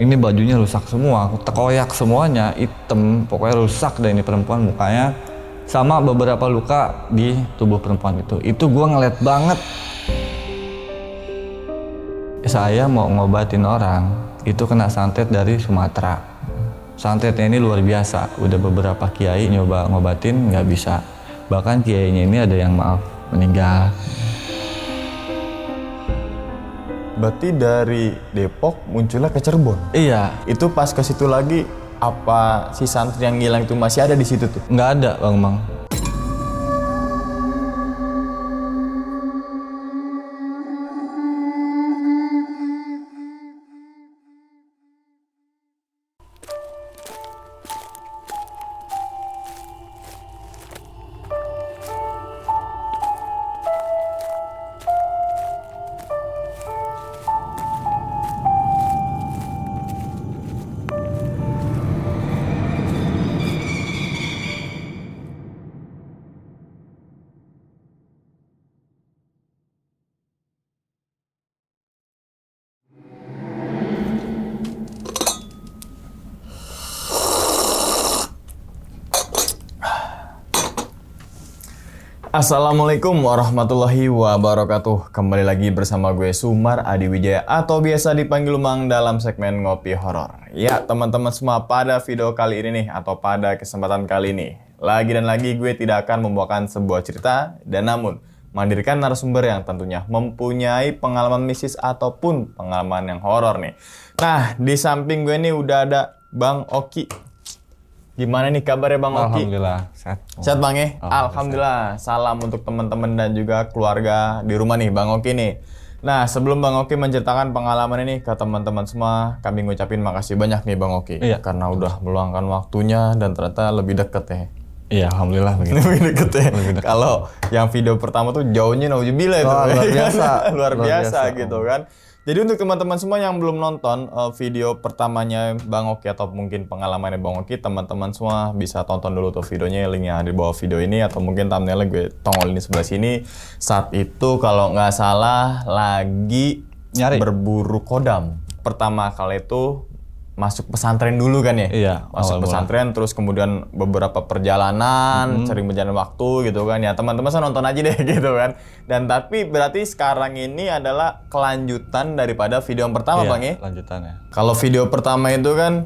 ini bajunya rusak semua, terkoyak semuanya, hitam, pokoknya rusak deh ini perempuan mukanya. Sama beberapa luka di tubuh perempuan itu. Itu gue ngeliat banget. Saya mau ngobatin orang, itu kena santet dari Sumatera. Santetnya ini luar biasa, udah beberapa kiai nyoba ngobatin nggak bisa. Bahkan kiainya ini ada yang maaf meninggal. Berarti dari Depok munculnya ke Cirebon. Iya, Itu pas ke situ lagi, apa si santri yang hilang itu masih ada di situ tuh? nggak ada Bang Mang. Assalamualaikum warahmatullahi wabarakatuh. Kembali lagi bersama gue Sumar Adi Wijaya atau biasa dipanggil Mang dalam segmen Ngopi Horor. Ya teman-teman semua, pada video kali ini nih atau pada kesempatan kali ini, lagi dan lagi gue tidak akan membawakan sebuah cerita dan namun menghadirkan narasumber yang tentunya mempunyai pengalaman mistis ataupun pengalaman yang horor nih. Nah, di samping gue nih udah ada Bang Oki. Gimana nih kabarnya Bang Oki? Alhamdulillah, sehat. Sehat Bang ya? Alhamdulillah. Salam untuk teman-teman dan juga keluarga di rumah nih Bang Oki nih. Nah, sebelum Bang Oki menceritakan pengalaman ini ke teman-teman semua, kami ngucapin makasih banyak nih Bang Oki. Iya. Karena udah meluangkan waktunya dan ternyata lebih deket ya. Iya, alhamdulillah begitu. Lebih deket ya. Lebih deket. Kalau yang video pertama tuh jauhnya nauzubillah itu. Oh, luar biasa. luar Luar biasa biasa. gitu kan. Jadi untuk teman-teman semua yang belum nonton video pertamanya Bang Oki atau mungkin pengalamannya Bang Oki, teman-teman semua bisa tonton dulu tuh videonya, linknya di bawah video ini atau mungkin thumbnailnya gue tongol ini sebelah sini. Saat itu kalau nggak salah lagi Nyari. berburu kodam. Pertama kali itu masuk pesantren dulu kan ya? Iya, Masuk awal pesantren terus kemudian beberapa perjalanan, sering berjalan waktu gitu kan ya. Teman-teman saya nonton aja deh gitu kan. Dan tapi berarti sekarang ini adalah kelanjutan daripada video yang pertama Iya, Bang ya? lanjutannya. Kalau video pertama itu kan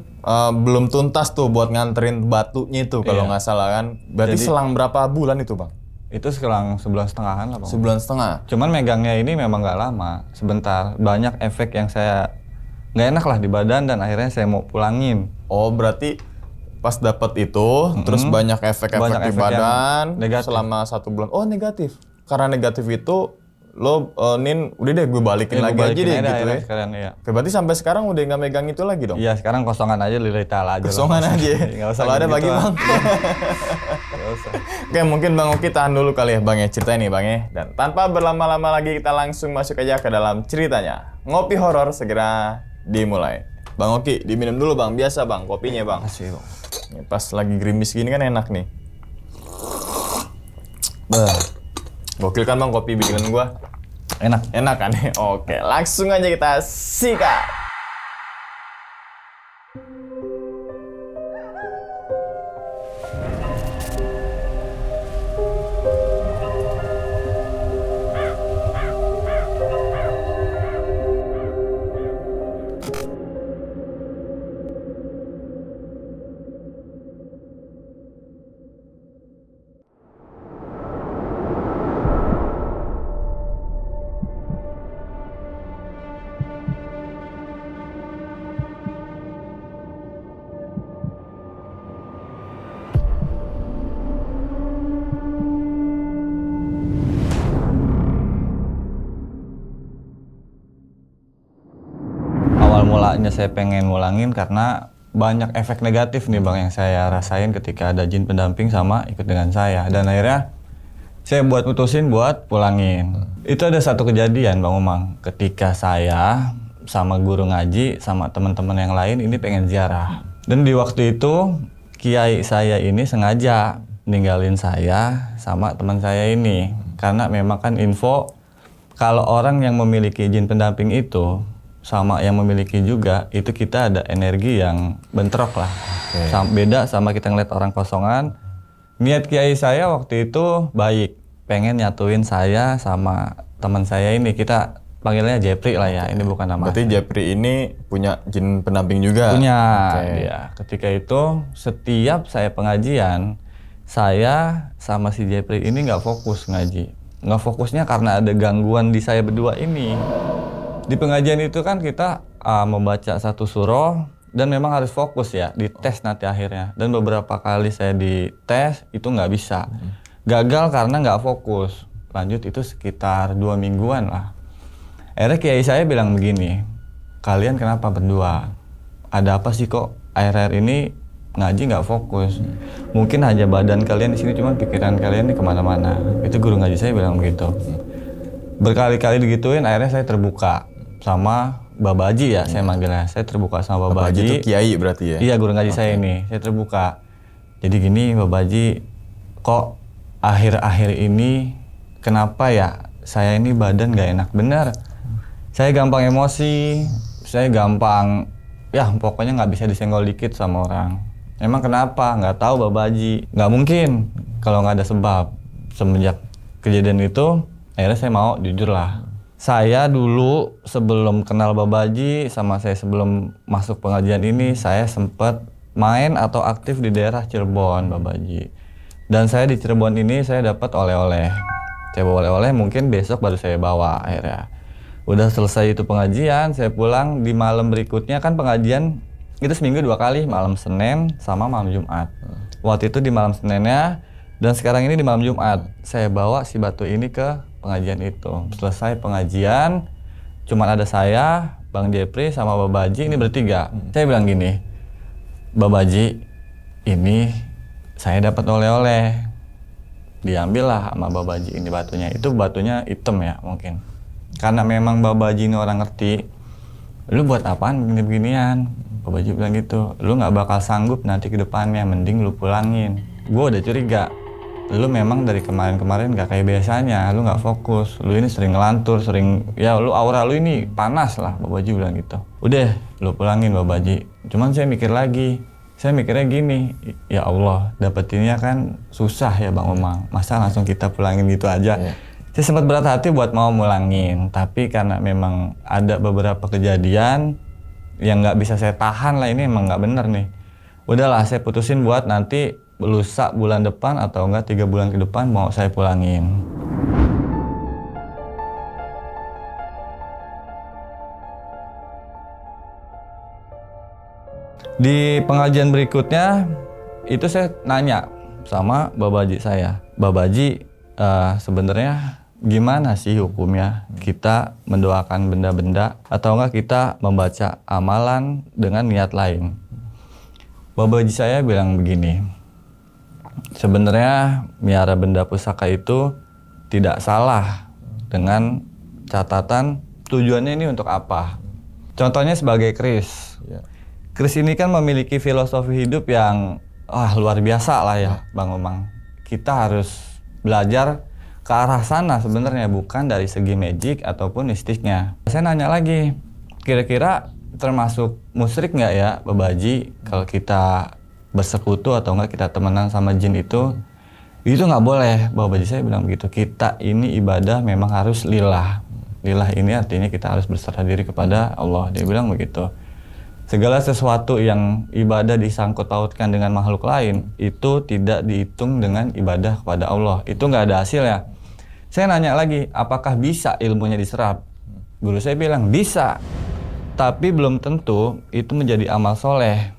belum tuntas tuh buat nganterin batunya itu kalau Iya. nggak salah kan. Berarti Jadi- selang berapa bulan itu Bang? Itu selang 1,5 bulan lah Bang. Sebulan setengah. Cuman megangnya ini memang nggak lama, sebentar. Banyak efek yang saya nggak enak lah di badan dan akhirnya saya mau pulangin. Oh berarti pas dapat itu terus banyak efek-efek Banyak di efek yang badan negatif. selama 1 bulan. Oh negatif. Karena negatif itu lo Nin udah deh gue balikin Ya, lagi gua aja balikin deh aja gitu akhirnya ya. sekalian, iya. Oke, berarti sampai sekarang udah nggak megang itu lagi dong? Iya, sekarang kosongan aja lillahi ta'ala aja. lah. Kosongan aja. Nggak usah Kalau ada bagi gitu-gituan. Bang. Nggak usah. Oke mungkin Bang Oki tahan dulu kali ya Bang ya cerita ini Bang ya. Dan tanpa berlama-lama lagi kita langsung masuk aja ke dalam ceritanya. Ngopi horor segera dimulai. Bang Oki diminum dulu Bang, biasa Bang kopinya Bang. Makasih Bang. Ini pas lagi gerimis gini kan enak nih. Bah, Gokil kan Bang kopi bikinan gua? enak. Enak kan? Oke, langsung aja kita sikat. Awal mulanya saya pengen ngulangin karena banyak efek negatif nih Bang yang saya rasain ketika ada jin pendamping sama ikut dengan saya. Dan akhirnya saya mutusin buat pulangin. Itu ada satu kejadian Bang Umang. Ketika saya sama guru ngaji sama teman-teman yang lain ini pengen ziarah. Dan di waktu itu kiai saya ini sengaja ninggalin saya sama teman saya ini. Karena memang kan info kalau orang yang memiliki jin pendamping itu sama yang memiliki juga, itu kita ada energi yang bentrok lah. Beda sama kita ngeliat orang kosongan. Niat kiai saya waktu itu baik, pengen nyatuin saya sama teman saya ini, kita panggilnya Jepri lah ya, ini bukan nama. Berarti Jepri ini punya jin pendamping juga? Punya, dia. Ketika itu setiap saya pengajian, saya sama si Jepri ini nggak fokus ngaji. Nggak fokusnya karena ada gangguan di saya berdua ini. Di pengajian itu kan kita membaca satu surah dan memang harus fokus ya, dites nanti akhirnya. Dan beberapa kali saya dites itu nggak bisa. Gagal karena nggak fokus. Lanjut itu sekitar 2 mingguan lah. Akhirnya kiai saya bilang begini, kalian kenapa berdua? Ada apa sih kok akhir-akhir ini ngaji nggak fokus? Mungkin hanya badan kalian di sini, cuma pikiran kalian ini kemana-mana. Itu guru ngaji saya bilang begitu. Berkali-kali digituin, akhirnya saya terbuka sama Babaji ya, saya manggilnya. Saya terbuka sama Babaji. Babaji itu kiai berarti ya? Iya, guru ngaji saya ini. Saya terbuka. Jadi gini Babaji, kok akhir-akhir ini kenapa ya saya ini badan gak enak bener. Saya gampang emosi, saya gampang, ya pokoknya nggak bisa disenggol dikit sama orang. Emang kenapa? Nggak tahu Babaji. Nggak mungkin kalau nggak ada sebab. Semenjak kejadian itu, akhirnya saya mau jujur lah. Saya dulu sebelum kenal Babaji sama saya sebelum masuk pengajian ini, saya sempat main atau aktif di daerah Cirebon Babaji. Dan saya di Cirebon ini saya dapat oleh-oleh. Saya bawa oleh-oleh, mungkin besok baru saya bawa akhirnya. Udah selesai itu pengajian, saya pulang di malam berikutnya kan pengajian itu seminggu 2 kali, malam Senin sama malam Jumat. Waktu itu di malam Seninnya dan sekarang ini di malam Jumat. Saya bawa si batu ini ke pengajian itu. Selesai pengajian, cuma ada saya, Bang Jepri sama Babaji, ini bertiga. Saya bilang gini, Babaji, ini saya dapat oleh-oleh. Diambil lah sama Babaji ini batunya. Itu batunya hitam ya mungkin. Karena memang Babaji ini orang ngerti, lu buat apaan begini-beginian? Babaji bilang gitu, lu nggak bakal sanggup nanti ke depannya, mending lu pulangin. Gue udah curiga, lu memang dari kemarin-kemarin gak kayak biasanya, lu nggak fokus, lu ini sering ngelantur, sering, ya lu aura lu ini panas lah, Babaji bilang gitu. Udah, lu pulangin Babaji. Cuman saya mikir lagi, saya mikirnya gini, ya Allah, dapetinnya kan susah ya Bang Umang, masa langsung kita pulangin gitu aja. Saya sempat berat hati buat mau mulangin, tapi karena memang ada beberapa kejadian yang nggak bisa saya tahan lah, ini emang nggak bener nih. Udahlah, saya putusin buat nanti lusa bulan depan atau enggak 3 bulan ke depan mau saya pulangin. Di pengajian berikutnya itu saya nanya sama Babaji saya, Babaji sebenarnya gimana sih hukumnya kita mendoakan benda-benda atau enggak kita membaca amalan dengan niat lain? Babaji saya bilang begini, sebenarnya miara benda pusaka itu tidak salah dengan catatan tujuannya ini untuk apa. Contohnya sebagai keris. Keris ini kan memiliki filosofi hidup yang luar biasa lah ya Bang Umang. Kita harus belajar ke arah sana sebenarnya, bukan dari segi magic ataupun mistisnya. Saya nanya lagi, kira-kira termasuk musyrik nggak ya Babaji kalau kita bersekutu atau enggak kita temenan sama jin itu nggak boleh. Babaji saya bilang begitu, kita ini ibadah memang harus lillah. Lillah ini artinya kita harus berserah diri kepada Allah. Dia bilang begitu. Segala sesuatu yang ibadah disangkut pautkan dengan makhluk lain itu tidak dihitung dengan ibadah kepada Allah. Itu nggak ada hasil ya. Saya nanya lagi, apakah bisa ilmunya diserap? Guru saya bilang bisa, tapi belum tentu itu menjadi amal soleh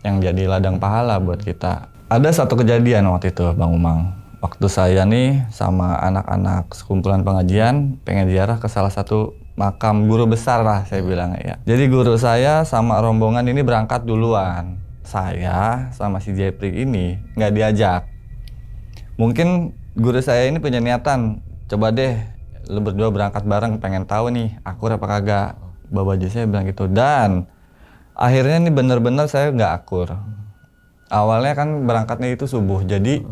yang jadi ladang pahala buat kita. Ada satu kejadian waktu itu Bang Umang. Waktu saya nih sama anak-anak sekumpulan pengajian pengen ziarah ke salah satu makam guru besar lah saya bilang ya. Jadi guru saya sama rombongan ini berangkat duluan. Saya sama si Jepri ini nggak diajak. Mungkin guru saya ini punya niatan, coba deh lu berdua berangkat bareng, pengen tahu nih akur apa kagak. Babaji saya bilang gitu, dan akhirnya nih bener-bener saya nggak akur. Awalnya kan berangkatnya itu subuh, jadi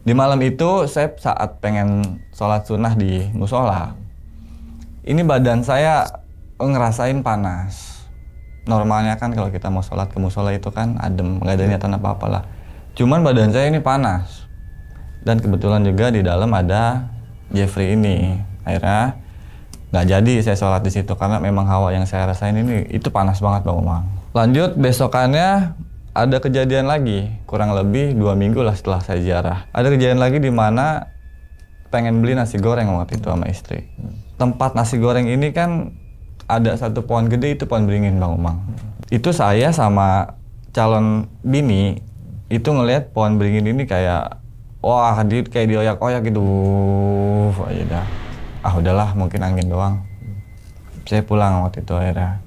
di malam itu saya saat pengen sholat sunnah di musola, ini badan saya ngerasain panas. Normalnya kan kalau kita mau sholat ke musola itu kan adem, nggak ada niatan apa-apa lah. Cuman badan saya ini panas. Dan kebetulan juga di dalam ada Jeffrey ini. Akhirnya nggak jadi saya sholat di situ karena memang hawa yang saya rasain ini itu panas banget Bang Umang. Lanjut besokannya ada kejadian lagi, kurang lebih 2 minggu lah setelah saya ziarah. Ada kejadian lagi di mana pengen beli nasi goreng waktu itu sama istri. Tempat nasi goreng ini kan ada satu pohon gede, itu pohon beringin Bang Umang. Itu saya sama calon bini itu ngelihat pohon beringin ini kayak wah kayak dioyak-oyak gitu. Aja dah. Ah udahlah mungkin angin doang. Saya pulang waktu itu akhirnya.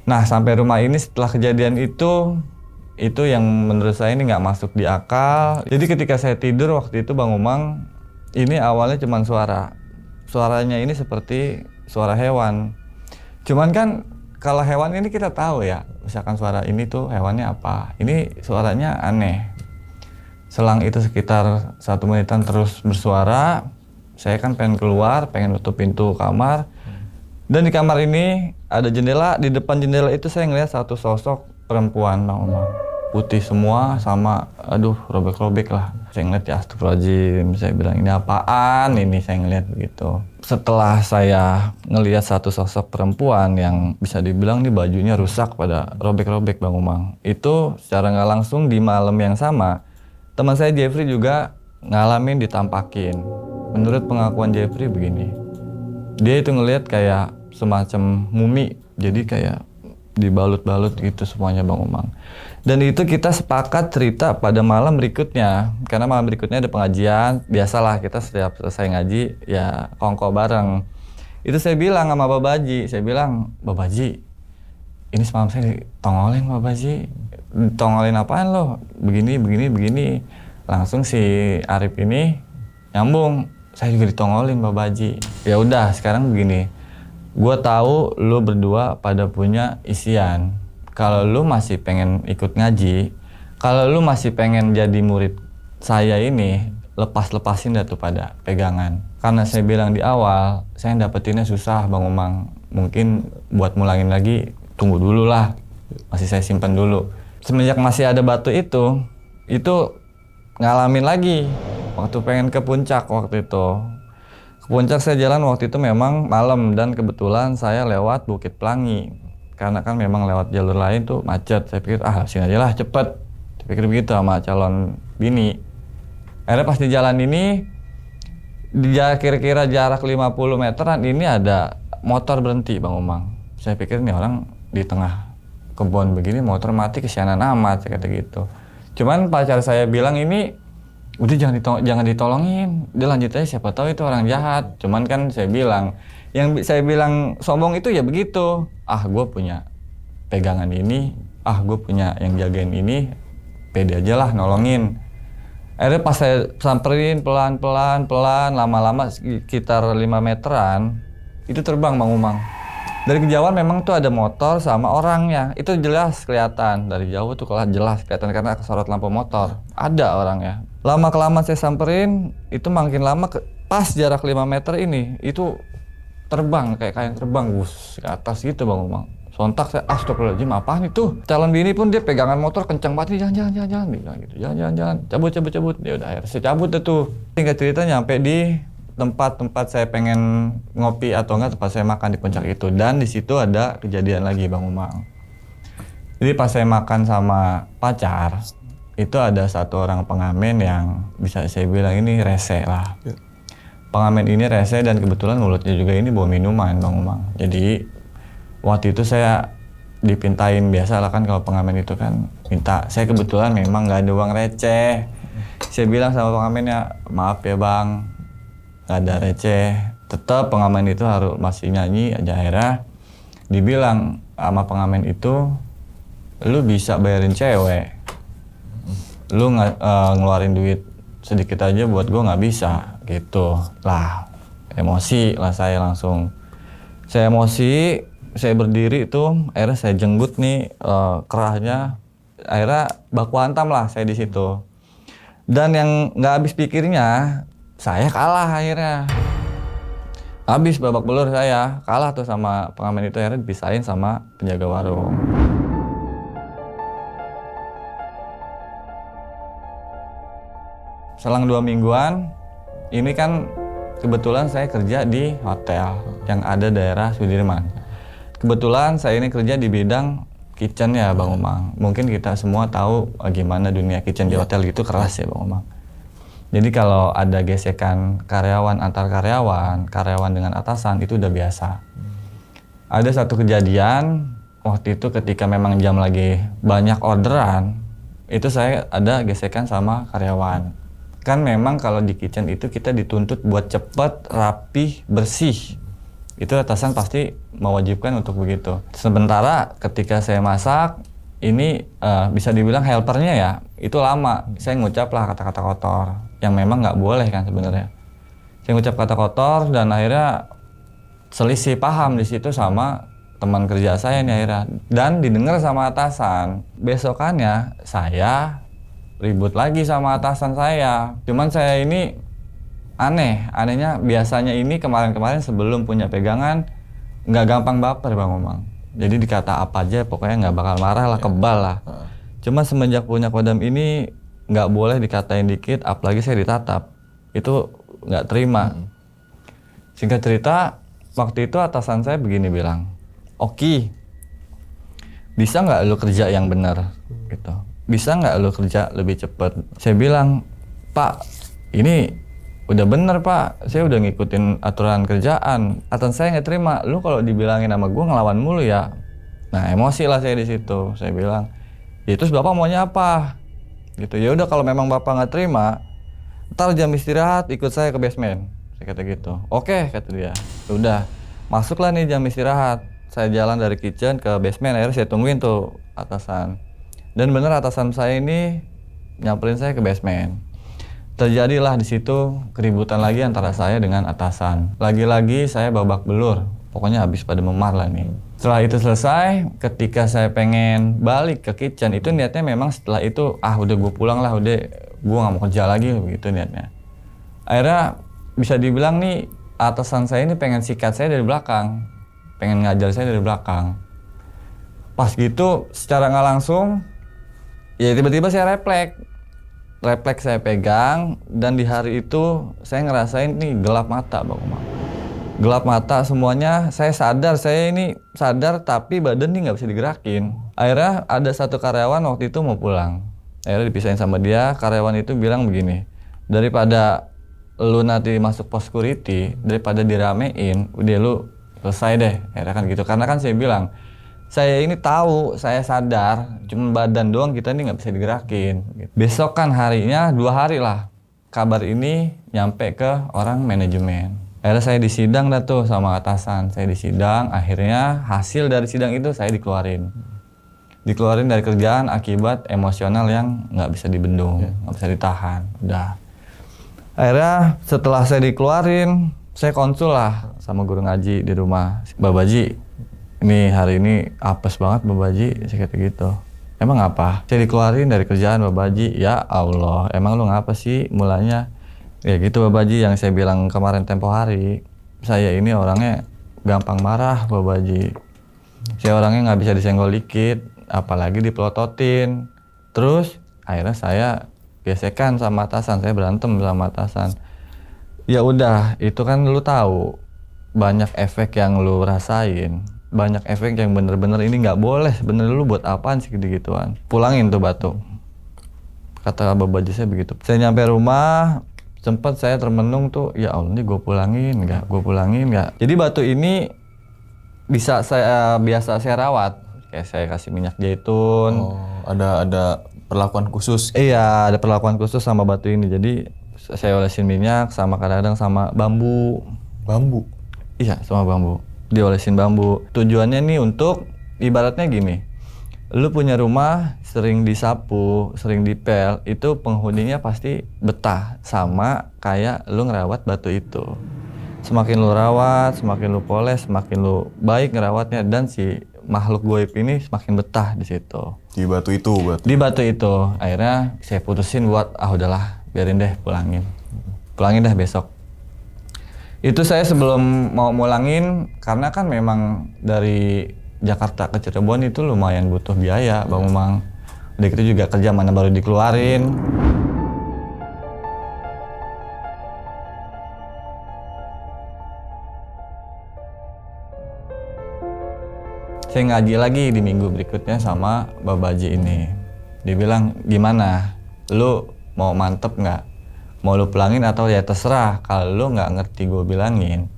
Nah sampai rumah ini setelah kejadian itu yang menurut saya ini nggak masuk di akal. Jadi ketika saya tidur waktu itu Bang Umang, ini awalnya cuma suaranya ini seperti suara hewan. Cuman kan kalau hewan ini kita tahu ya, misalkan suara ini tuh hewannya apa. Ini suaranya aneh. Selang itu sekitar 1 menitan terus bersuara. Saya kan pengen keluar, pengen nutup pintu kamar. Dan di kamar ini ada jendela. Di depan jendela itu saya ngeliat satu sosok perempuan Bang Umang. Putih semua sama, aduh robek-robek lah. Saya ngeliat ya astagfirullahaladzim, saya bilang ini apaan ini, saya ngeliat begitu. Setelah saya ngeliat satu sosok perempuan yang bisa dibilang nih bajunya rusak pada robek-robek Bang Umang. Itu secara nggak langsung di malam yang sama, teman saya Jeffrey juga ngalamin ditampakin. Menurut pengakuan Jeffrey begini, dia itu ngeliat kayak semacam mumi, jadi kayak dibalut-balut gitu semuanya Bang Umang. Dan itu kita sepakat cerita pada malam berikutnya, karena malam berikutnya ada pengajian. Biasalah kita setiap selesai ngaji ya kongko bareng. Itu saya bilang sama Babaji, saya bilang, Babaji, ini semalam saya ditongolin Babaji. Tongolin apaan lo? Begini. Langsung si Arif ini nyambung, saya juga ditongolin Babaji. Ya udah sekarang begini, gue tahu lu berdua pada punya isian. Kalau lu masih pengen ikut ngaji, kalau lu masih pengen jadi murid saya ini, lepasin dah tuh pada pegangan. Karena saya bilang di awal, saya dapetinnya susah Bang Umang. Mungkin buat mulangin lagi, tunggu dulu lah. Masih saya simpan dulu. Semenjak masih ada batu itu ngalamin lagi. Waktu pengen ke puncak waktu itu. Ke puncak saya jalan waktu itu memang malam dan kebetulan saya lewat Bukit Pelangi. Karena kan memang lewat jalur lain tuh macet. Saya pikir sini aja lah cepet. Saya pikir begitu sama calon bini. Akhirnya pas di jalan ini, kira-kira jarak 50 meteran ini ada motor berhenti Bang Umang. Saya pikir nih orang di tengah kebun begini motor mati kesianan amat, saya kata gitu. Cuman pacar saya bilang ini udah jangan ditolongin. Dia lanjut aja siapa tahu itu orang jahat. Cuman kan saya bilang, yang saya bilang sombong itu ya begitu. Gue punya pegangan ini, gue punya yang jagain ini, pede aja lah nolongin. Akhirnya pas saya samperin pelan-pelan, lama-lama sekitar 5 meteran, itu terbang Bang Umang. Dari kejauhan memang tuh ada motor sama orangnya, itu jelas kelihatan. Dari jauh tuh jelas kelihatan karena kesorot lampu motor, ada orangnya. Lama-kelamaan saya samperin, itu makin lama pas jarak 5 meter ini, itu terbang kayak terbang ke atas gitu Bang Umang. Sontak saya astagfirullahaladzim apaan itu? Calon bini pun dia pegangan motor kencang banget, jangan gitu. Jangan cabut. Ya udah akhirnya saya cabut tuh. Singkat cerita nyampe di tempat saya pengen ngopi atau enggak tempat saya makan di puncak itu, dan di situ ada kejadian lagi Bang Umang. Jadi pas saya makan sama pacar, itu ada satu orang pengamen yang bisa saya bilang ini rese lah. Pengamen ini rese dan kebetulan mulutnya juga ini bawa minuman Bang Umang. Jadi waktu itu saya dipintain, biasa lah kan kalau pengamen itu kan minta. Saya kebetulan memang nggak ada uang receh. Saya bilang sama pengamennya, maaf ya Bang, nggak ada receh. Tetap pengamen itu harus masih nyanyi aja. Akhirnya dibilang sama pengamen itu, lu bisa bayarin cewek, lu ngeluarin duit sedikit aja buat gue nggak bisa gitu lah. Emosi lah saya langsung. Saya emosi, saya berdiri itu, akhirnya saya jenggut nih kerahnya. Akhirnya baku hantam lah saya di situ. Dan yang nggak habis pikirnya, saya kalah akhirnya. Habis babak belur saya, kalah tuh sama pengamen itu, akhirnya dipisahin sama penjaga warung. Selang 2 mingguan, ini kan kebetulan saya kerja di hotel yang ada daerah Sudirman. Kebetulan saya ini kerja di bidang kitchen ya Bang Umang. Mungkin kita semua tahu gimana dunia kitchen di hotel gitu keras ya Bang Umang. Jadi kalau ada gesekan karyawan antar karyawan dengan atasan itu udah biasa. Ada satu kejadian waktu itu ketika memang jam lagi banyak orderan, itu saya ada gesekan sama karyawan. Kan memang kalau di kitchen itu kita dituntut buat cepet, rapi, bersih. Itu atasan pasti mewajibkan untuk begitu. Sementara ketika saya masak, ini bisa dibilang helpernya ya, itu lama. Saya ngucap lah kata-kata kotor, yang memang nggak boleh kan sebenarnya. Saya ngucap kata kotor dan akhirnya selisih paham di situ sama teman kerja saya nih akhirnya. Dan didengar sama atasan. Besokannya saya ribut lagi sama atasan saya. Cuman saya ini anehnya biasanya ini kemarin-kemarin sebelum punya pegangan nggak gampang baper Bang Umang. Jadi dikata apa aja pokoknya nggak bakal marah lah, kebal lah. Cuma semenjak punya kodam ini nggak boleh dikatain dikit, apalagi saya ditatap. Itu nggak terima. Singkat cerita, waktu itu atasan saya begini bilang, "Oki, bisa nggak lu kerja yang benar?" Gitu. Bisa nggak lu kerja lebih cepat? Saya bilang, "Pak, ini udah bener Pak, saya udah ngikutin aturan kerjaan." Atasan saya nggak terima, "Lu kalau dibilangin sama gue ngelawan mulu ya." Nah emosi lah saya di situ. Saya bilang, "Ya terus bapak maunya apa?" Gitu. "Ya udah kalau memang bapak nggak terima, ntar jam istirahat ikut saya ke basement." Saya kata gitu. "Oke," kata dia. Udah, masuklah nih jam istirahat. Saya jalan dari kitchen ke basement, akhirnya saya tungguin tuh atasan. Dan bener atasan saya ini nyamperin saya ke basement. Terjadilah di situ keributan lagi antara saya dengan atasan. Lagi-lagi saya babak belur, pokoknya habis pada memar lah nih. Setelah itu selesai, ketika saya pengen balik ke kitchen, itu niatnya memang setelah itu, udah gue pulang lah, udah gue gak mau kerja lagi, begitu niatnya. Akhirnya bisa dibilang nih, atasan saya ini pengen sikat saya dari belakang, pengen ngajar saya dari belakang. Pas gitu, secara nggak langsung, ya tiba-tiba saya refleks saya pegang, dan di hari itu saya ngerasain nih gelap mata Bang Umang. Gelap mata semuanya, saya ini sadar tapi badan nih nggak bisa digerakin. Akhirnya ada satu karyawan waktu itu mau pulang. Akhirnya dipisahin sama dia, karyawan itu bilang begini, "Daripada lu nanti masuk pos security, daripada diramein, udah lu selesai deh." Akhirnya kan gitu, karena kan saya bilang, saya ini tahu, saya sadar, cuma badan doang kita ini nggak bisa digerakin. Besokan harinya, 2 hari lah, kabar ini nyampe ke orang manajemen. Akhirnya saya disidang dah tuh sama atasan. Saya disidang, akhirnya hasil dari sidang itu saya dikeluarin. Dikeluarin dari kerjaan akibat emosional yang nggak bisa dibendung, nggak bisa ditahan. Udah. Akhirnya setelah saya dikeluarin, saya konsul lah sama guru ngaji di rumah. "Babaji, ini hari ini apes banget Babaji," saya kata gitu. "Emang apa?" "Saya dikeluarin dari kerjaan Babaji." "Ya Allah, emang lu ngapa sih mulanya?" "Ya gitu Babaji, yang saya bilang kemarin tempo hari, saya ini orangnya gampang marah Babaji. Saya orangnya nggak bisa disenggol dikit, apalagi dipelototin. Terus akhirnya saya gesekan sama atasan, saya berantem sama atasan." "Ya udah, itu kan lu tahu banyak efek yang lu rasain. Banyak efek yang bener-bener ini nggak boleh. Bener lu buat apaan sih gitu-gituan. Pulangin tuh batu." Kata Babaji saya begitu. Saya nyampe rumah, sempat saya termenung tuh, ya Allah ini gue pulangin nggak. Jadi batu ini biasa saya rawat. Kayak saya kasih minyak zaitun. Oh, ada perlakuan khusus. Iya, ada perlakuan khusus sama batu ini. Jadi saya olesin minyak sama kadang-kadang sama bambu. Bambu? Iya, sama bambu. Diolesin bambu. Tujuannya nih untuk ibaratnya gini. Lu punya rumah sering disapu, sering dipel, itu penghuninya pasti betah sama kayak lu ngerawat batu itu. Semakin lu rawat, semakin lu poles, semakin lu baik ngerawatnya, dan si makhluk goib ini semakin betah di situ. Di batu itu berarti? Di batu itu. Akhirnya saya putusin buat udahlah, biarin deh pulangin. Pulangin dah besok. Itu saya sebelum mau mulangin, karena kan memang dari Jakarta ke Cirebon itu lumayan butuh biaya Bang Umang. Udah gitu juga kerja mana baru dikeluarin. Saya ngaji lagi di minggu berikutnya sama Babaji ini. Dia bilang, gimana? Lu mau mantep nggak? Mau lu pulangin atau ya terserah. Kalau lu nggak ngerti gue bilangin,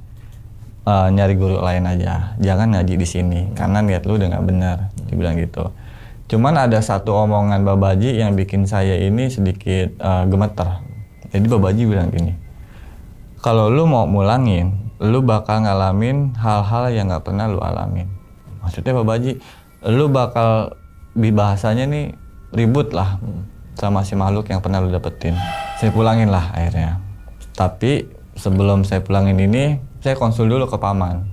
nyari guru lain aja. Jangan ngaji di sini karena niat lu udah nggak benar. Dia bilang gitu. Cuman ada satu omongan Babaji yang bikin saya ini sedikit gemeter. Jadi Babaji bilang gini, kalau lu mau mulangin, lu bakal ngalamin hal-hal yang nggak pernah lu alamin. Maksudnya Babaji, lu bakal bahasanya nih ribut lah sama si makhluk yang pernah lu dapetin. Saya pulangin lah akhirnya. Tapi sebelum saya pulangin ini, saya konsul dulu ke paman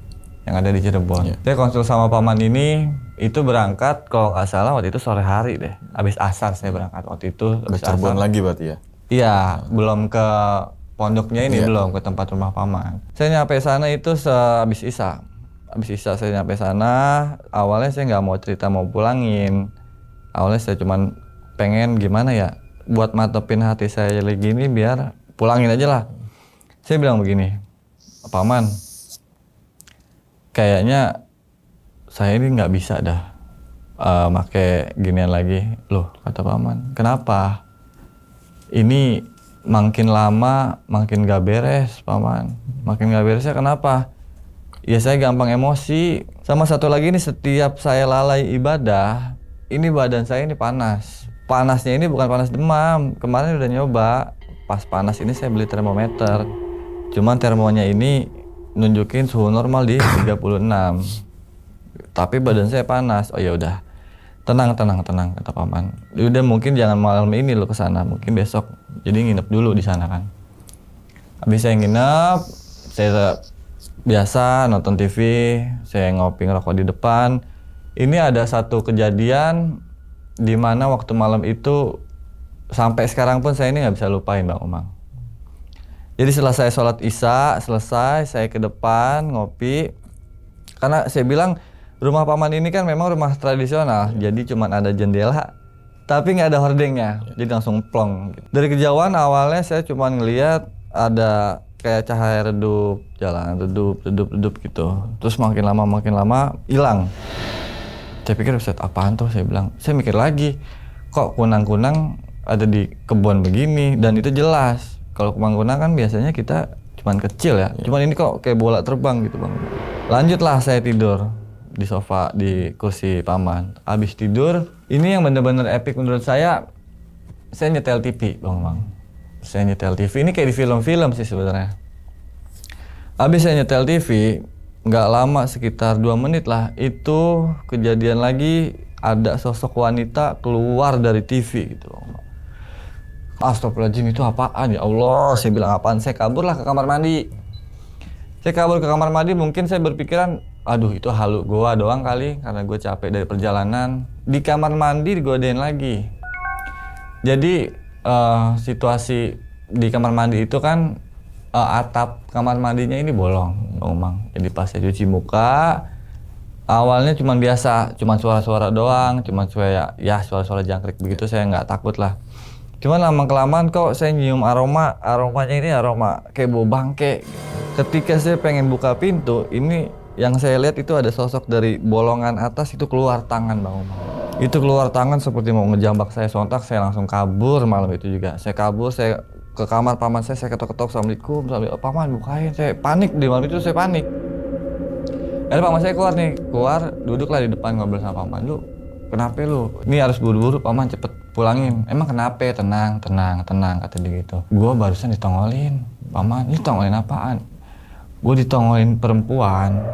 yang ada di Cirebon. Saya konsul sama paman ini, itu berangkat kalau nggak salah waktu itu sore hari deh. Abis asar saya berangkat waktu itu. Ke Cirebon lagi berarti ya? Iya, belum ke pondoknya ini, belum ke tempat rumah paman. Saya nyampe sana itu sehabis Isya. Habis Isya saya nyampe sana, awalnya saya nggak mau cerita mau pulangin. Awalnya saya cuman pengen gimana ya, buat mantepin hati saya lagi ini biar pulangin aja lah. Saya bilang begini, paman, kayaknya saya ini nggak bisa dah make ginian lagi. Loh, kata paman, kenapa? Ini makin lama makin gak beres, paman. Makin gak beresnya kenapa? Ya saya gampang emosi. Sama satu lagi nih, setiap saya lalai ibadah, ini badan saya ini panas. Panasnya ini bukan panas demam. Kemarin udah nyoba, pas panas ini saya beli termometer. Cuman termonya ini nunjukin suhu normal di 36. Tapi badan saya panas. Oh ya udah. Tenang kata paman. Udah mungkin jangan malam ini lo kesana, mungkin besok. Jadi nginep dulu di sana kan. Habis saya nginep, saya biasa nonton TV, saya ngopi ngerokok di depan. Ini ada satu kejadian di mana waktu malam itu sampai sekarang pun saya ini nggak bisa lupain Bang Umang. Jadi setelah saya sholat Isya selesai, saya ke depan ngopi. Karena saya bilang rumah paman ini kan memang rumah tradisional, jadi cuman ada jendela, tapi nggak ada hordengnya, jadi langsung plong. Dari kejauhan awalnya saya cuman ngelihat ada kayak cahaya redup, jalan redup gitu. Terus makin lama hilang. Saya pikir set apaan tuh, saya bilang. Saya mikir lagi, kok kunang-kunang ada di kebun begini, dan itu jelas. Kalau kunang-kunang kan biasanya kita cuman kecil ya, cuman ini kok kayak bola terbang gitu Bang. Lanjutlah saya tidur di sofa di kursi paman. Abis tidur, ini yang bener-bener epic menurut saya nyetel TV Bang. Saya nyetel TV, ini kayak di film-film sih sebenarnya. Abis saya nyetel TV, nggak lama sekitar 2 menit lah, itu kejadian lagi ada sosok wanita keluar dari TV gitu Bang. Astagfirullahaladzim, itu apaan ya Allah, saya bilang apaan, saya kabur lah ke kamar mandi. Saya kabur ke kamar mandi, mungkin saya berpikiran, aduh itu halu gua doang kali karena gue capek dari perjalanan. Di kamar mandi digodain lagi. Jadi situasi di kamar mandi itu kan atap kamar mandinya ini bolong, Bang Umang. Jadi pas saya cuci muka, awalnya cuma biasa, cuma suara-suara doang, cuma suara-suara jangkrik begitu, saya nggak takut lah. Cuman lama-kelamaan kok saya nyium aromanya ini aroma kayak bau bangke. Ketika saya pengen buka pintu, ini yang saya lihat itu ada sosok dari bolongan atas itu keluar tangan Bang Umang. Itu keluar tangan seperti mau ngejambak saya, sontak saya langsung kabur malam itu juga. Saya kabur, saya ke kamar paman saya ketok-ketok, Assalamualaikum, paman bukain, saya panik di malam itu, saya panik. Akhirnya paman saya keluar, duduklah di depan ngobrol sama paman. Lu kenapa lu? Ini harus buru-buru paman, cepet pulangin. Emang kenapa? Tenang, kata dia gitu. Gua barusan ditongolin, paman. Ini tongolin apaan? Gue ditongolin perempuan,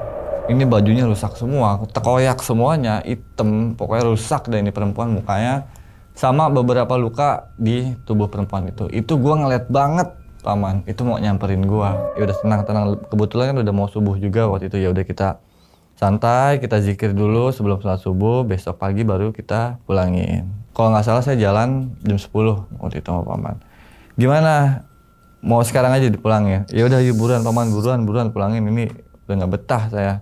ini bajunya rusak semua, tekoyak semuanya, hitam, pokoknya rusak deh ini perempuan mukanya, sama beberapa luka di tubuh perempuan itu. Itu gue ngeliat banget, paman, itu mau nyamperin gue. Ya udah tenang, kebetulan kan udah mau subuh juga waktu itu, ya udah kita santai, kita zikir dulu sebelum sholat subuh, besok pagi baru kita pulangin. Kalau nggak salah saya jalan jam 10 waktu itu sama paman. Gimana? mau sekarang aja dipulangin. Ya udah yuk buruan paman, buruan pulangin, ini udah nggak betah saya.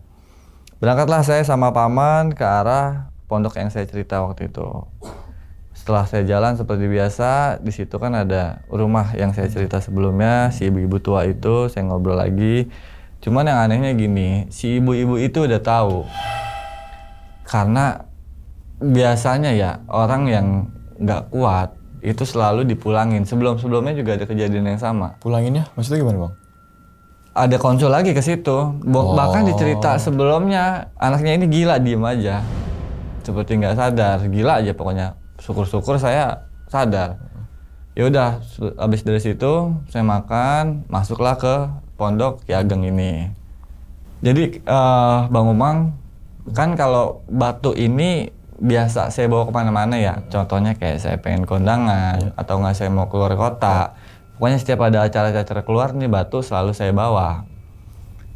Berangkatlah saya sama paman ke arah pondok yang saya cerita waktu itu. Setelah saya jalan seperti biasa, di situ kan ada rumah yang saya cerita sebelumnya, si ibu-ibu tua itu, saya ngobrol lagi. Cuman yang anehnya gini, si ibu-ibu itu udah tahu. Karena biasanya ya orang yang nggak kuat itu selalu dipulangin. Sebelumnya juga ada kejadian yang sama. Pulanginnya maksudnya gimana bang? Ada konsul lagi ke situ. Bahkan di cerita sebelumnya anaknya ini gila, diem aja, seperti nggak sadar, gila aja pokoknya. Syukur-syukur saya sadar. Ya udah, habis dari situ saya makan, masuklah ke pondok Ki Ageng ini. Jadi Bang Umang, kan kalau batu ini biasa saya bawa kemana-mana ya. Contohnya kayak saya pengen kondangan atau nggak saya mau keluar kota. Pokoknya setiap ada acara-acara keluar nih batu selalu saya bawa.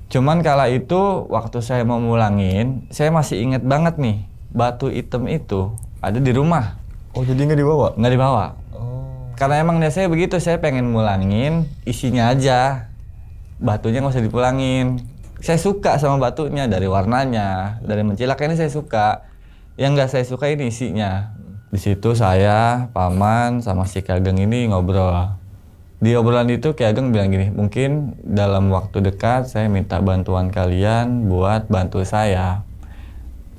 Cuman kala itu waktu saya mau mulangin, saya masih inget banget nih batu hitam itu ada di rumah. Oh jadi nggak dibawa? Nggak dibawa. Oh. Karena emang saya begitu, saya pengen mulangin isinya aja. Batunya nggak usah dipulangin. Saya suka sama batunya, dari warnanya, dari mencilaknya ini saya suka. Yang nggak saya suka ini isinya. Di situ saya, paman, sama si Ki Ageng ini ngobrol. Di obrolan itu Ki Ageng bilang gini, mungkin dalam waktu dekat saya minta bantuan kalian buat bantu saya.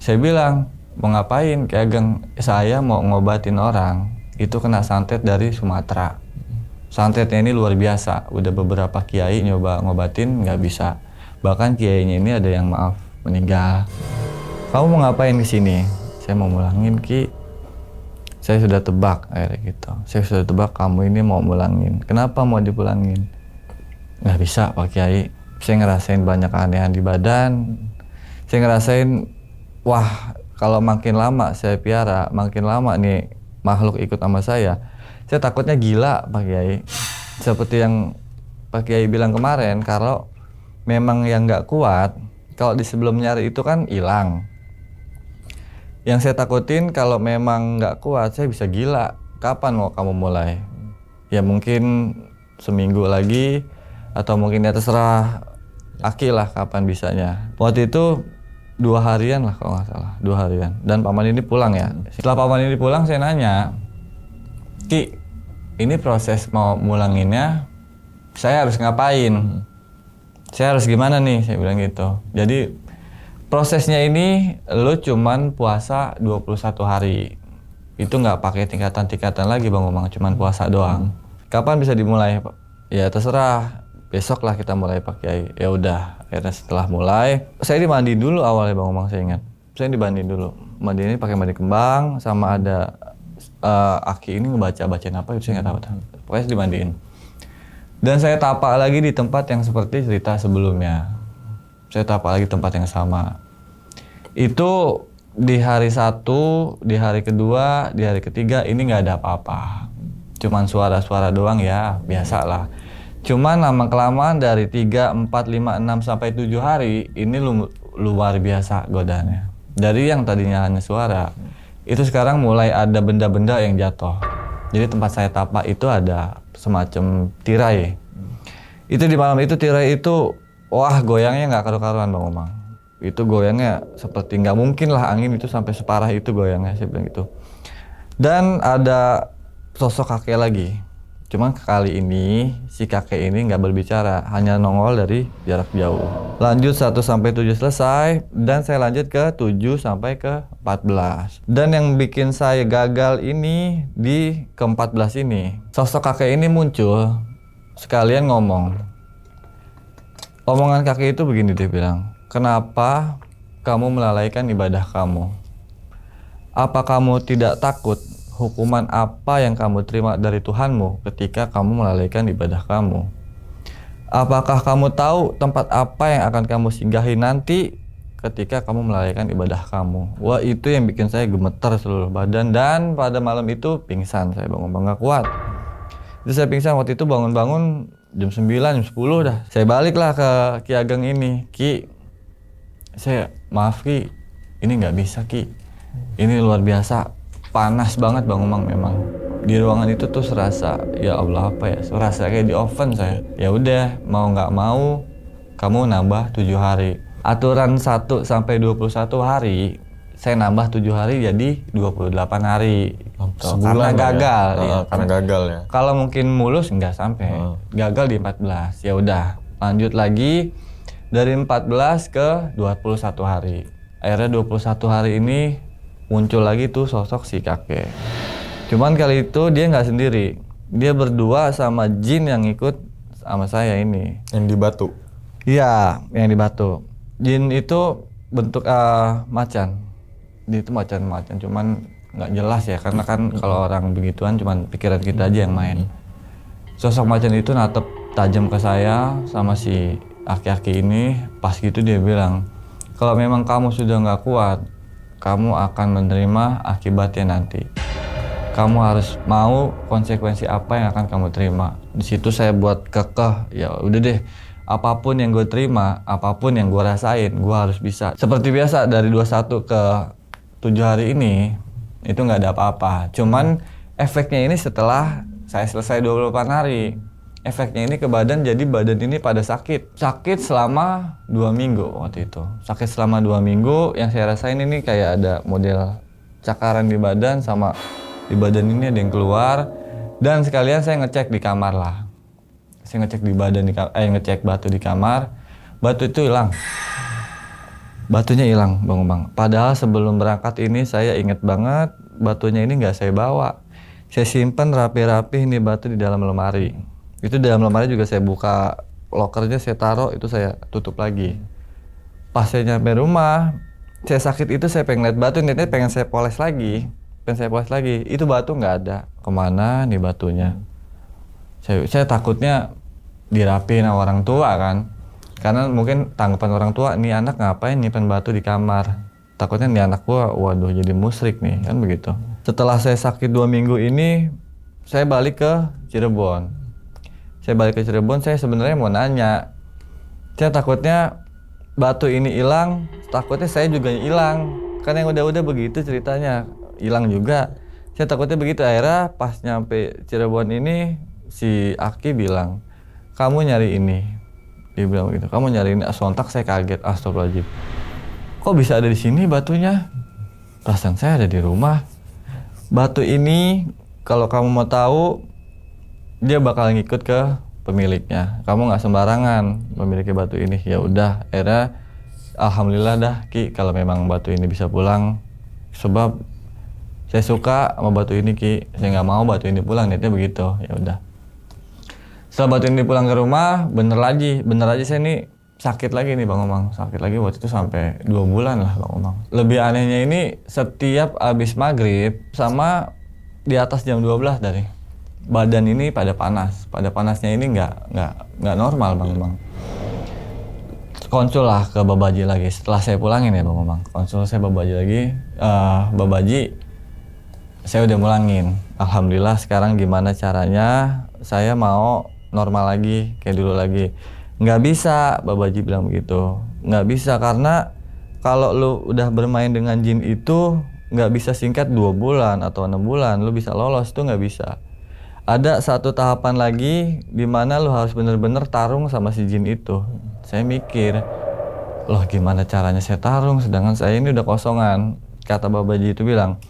Saya bilang, mau ngapain Ki Ageng? Saya mau ngobatin orang, itu kena santet dari Sumatera. Santetnya ini luar biasa, udah beberapa kiai nyoba ngobatin nggak bisa. Bahkan kiainya ini ada yang maaf meninggal. Kamu mau ngapain di sini? Saya mau mulangin Ki. Saya sudah tebak akhirnya gitu. Saya sudah tebak kamu ini mau mulangin. Kenapa mau dipulangin? Nggak bisa Pak Kiai. Saya ngerasain banyak keanehan di badan. Saya ngerasain, wah kalau makin lama saya piara, makin lama nih makhluk ikut sama saya takutnya gila Pak Kiai. Seperti yang Pak Kiai bilang kemarin, kalau memang yang nggak kuat, kalau di sebelum nyari itu kan hilang. Yang saya takutin kalau memang nggak kuat, saya bisa gila. Kapan mau kamu mulai? Ya mungkin seminggu lagi, atau mungkin ya terserah Aki lah kapan bisanya. Waktu itu 2 harian lah kalau nggak salah, 2 harian. Dan paman ini pulang ya. Setelah paman ini pulang, saya nanya, Ki, ini proses mau mulanginnya, saya harus ngapain? Saya harus gimana nih? Saya bilang gitu. Jadi prosesnya ini lu cuman puasa 21 hari. Itu nggak pakai tingkatan-tingkatan lagi Bang Umang, cuman puasa doang. Kapan bisa dimulai? Ya terserah, besok lah kita mulai pakai. Ya udah, akhirnya setelah mulai, saya dimandiin dulu awalnya Bang Umang, saya ingat. Saya dimandiin dulu. Mandi ini pakai mandi kembang, sama ada Aki ini ngebaca-bacain apa itu saya nggak tahu. Pokoknya dimandiin. Dan saya tapak lagi di tempat yang seperti cerita sebelumnya. Saya tapak lagi tempat yang sama. Itu di hari 1, di hari kedua, di hari ketiga ini nggak ada apa-apa. Cuman suara-suara doang ya, biasa lah. Cuman lama-kelamaan dari 3, 4, 5, 6 sampai 7 hari ini luar biasa godaannya. Dari yang tadinya hanya suara, itu sekarang mulai ada benda-benda yang jatuh. Jadi tempat saya tapak itu ada semacam tirai. Itu di malam itu tirai itu, wah goyangnya nggak karu-karuan Bang Umang. Itu goyangnya seperti nggak mungkin lah angin itu sampai separah itu goyangnya, saya bilang gitu. Dan ada sosok kakek lagi. Cuman kali ini si kakek ini nggak berbicara, hanya nongol dari jarak jauh. Lanjut 1 sampai 7 selesai, dan saya lanjut ke 7 sampai ke 14. Dan yang bikin saya gagal ini di ke-14 ini. Sosok kakek ini muncul, sekalian ngomong. Omongan kakek itu begini, dia bilang, kenapa kamu melalaikan ibadah kamu? Apa kamu tidak takut hukuman apa yang kamu terima dari Tuhanmu ketika kamu melalaikan ibadah kamu? Apakah kamu tahu tempat apa yang akan kamu singgahi nanti ketika kamu melalaikan ibadah kamu? Wah, itu yang bikin saya gemeter seluruh badan, dan pada malam itu pingsan saya, bangun nggak kuat. Itu saya pingsan waktu itu, bangun-bangun jam 9, jam 10 dah. Saya baliklah ke Ki Ageng ini. Ki, saya maaf Ki, ini nggak bisa Ki. Ini luar biasa, panas banget Bang Umang memang. Di ruangan itu tuh serasa, ya Allah apa ya, serasa kayak di oven saya. Ya udah, mau nggak mau kamu nambah 7 hari. Aturan 1 sampai 21 hari, saya nambah 7 hari jadi 28 hari. Karena Sebulan lah gagal. ya. Ya. Karena gagal ya. Kalau mungkin mulus nggak sampai. Gagal di 14. Ya udah, lanjut lagi dari 14 ke 21 hari. Akhirnya 21 hari ini muncul lagi tuh sosok si kakek. Cuman kali itu dia nggak sendiri. Dia berdua sama jin yang ikut sama saya ini. Yang di Batu. Iya, yang di Batu. Jin itu bentuk macan. Dia itu macan-macan, cuman nggak jelas ya, karena kan kalau orang begituan cuman pikiran kita aja yang main. Sosok macan itu natep tajam ke saya sama si aki-aki ini. Pas gitu dia bilang, kalau memang kamu sudah nggak kuat, kamu akan menerima akibatnya nanti. Kamu harus mau konsekuensi apa yang akan kamu terima. Di situ saya buat kekeh, ya udah deh, apapun yang gue terima, apapun yang gue rasain, gue harus bisa. Seperti biasa dari 21 ke 7 hari ini, itu nggak ada apa-apa. Cuman efeknya ini setelah saya selesai 28 hari. Efeknya ini ke badan, jadi badan ini pada sakit. Sakit selama 2 minggu waktu itu. Sakit selama 2 minggu, yang saya rasain ini kayak ada model cakaran di badan, sama di badan ini ada yang keluar. Dan sekalian saya ngecek di kamar lah. Saya ngecek di badan, ngecek batu di kamar. Batu itu hilang. Batunya hilang, Bang. Padahal sebelum berangkat ini saya inget banget batunya ini nggak saya bawa. Saya simpan rapi-rapi ini batu di dalam lemari. Itu di dalam lemari juga saya buka lokernya, saya taruh, itu saya tutup lagi. Pas saya nyampe rumah, saya sakit itu saya pengen lihat batu, niatnya pengen saya poles lagi. Itu batu nggak ada. Kemana nih batunya? Saya takutnya dirapiin sama orang tua kan. Karena mungkin tanggapan orang tua, nih anak ngapain nyimpen batu di kamar. Takutnya nih anak gua, waduh jadi musyrik nih, kan begitu. Setelah saya sakit 2 minggu ini, saya balik ke Cirebon. Saya sebenarnya mau nanya. Saya takutnya batu ini hilang, takutnya saya juga hilang. Kan yang udah-udah begitu ceritanya, hilang juga. Saya takutnya begitu. Akhirnya pas nyampe Cirebon ini, si Aki bilang, kamu nyari ini. Dia bilang begitu, kamu nyari ini. Sontak saya kaget, astagfirullahaladzim. Kok bisa ada di sini batunya? Perasaan saya ada di rumah. Batu ini, kalau kamu mau tahu, dia bakal ngikut ke pemiliknya. Kamu nggak sembarangan memiliki batu ini. Ya udah, akhirnya alhamdulillah dah Ki, kalau memang batu ini bisa pulang. Sebab saya suka sama batu ini Ki, saya nggak mau batu ini pulang, niatnya begitu. Ya udah. Setelah batu ini pulang ke rumah, bener aja saya nih sakit lagi nih Bang Omang. Sakit lagi waktu itu sampai 2 bulan lah Bang Omang. Lebih anehnya ini setiap abis maghrib sama di atas jam 12 dari badan ini pada panas. Pada panasnya ini nggak normal Bang Omang. Konsul lah ke Babaji lagi setelah saya pulangin ya Bang Omang. Konsul saya Babaji lagi, Babaji saya udah mulangin. Alhamdulillah sekarang gimana caranya saya mau normal lagi kayak dulu lagi. Nggak bisa, Babaji bilang begitu. Nggak bisa karena kalau lu udah bermain dengan jin itu nggak bisa singkat 2 bulan atau 6 bulan lu bisa lolos, itu nggak bisa. Ada satu tahapan lagi di mana lu harus bener-bener tarung sama si jin itu. Saya mikir, loh gimana caranya saya tarung sedangkan saya ini udah kosongan. Kata Babaji itu bilang,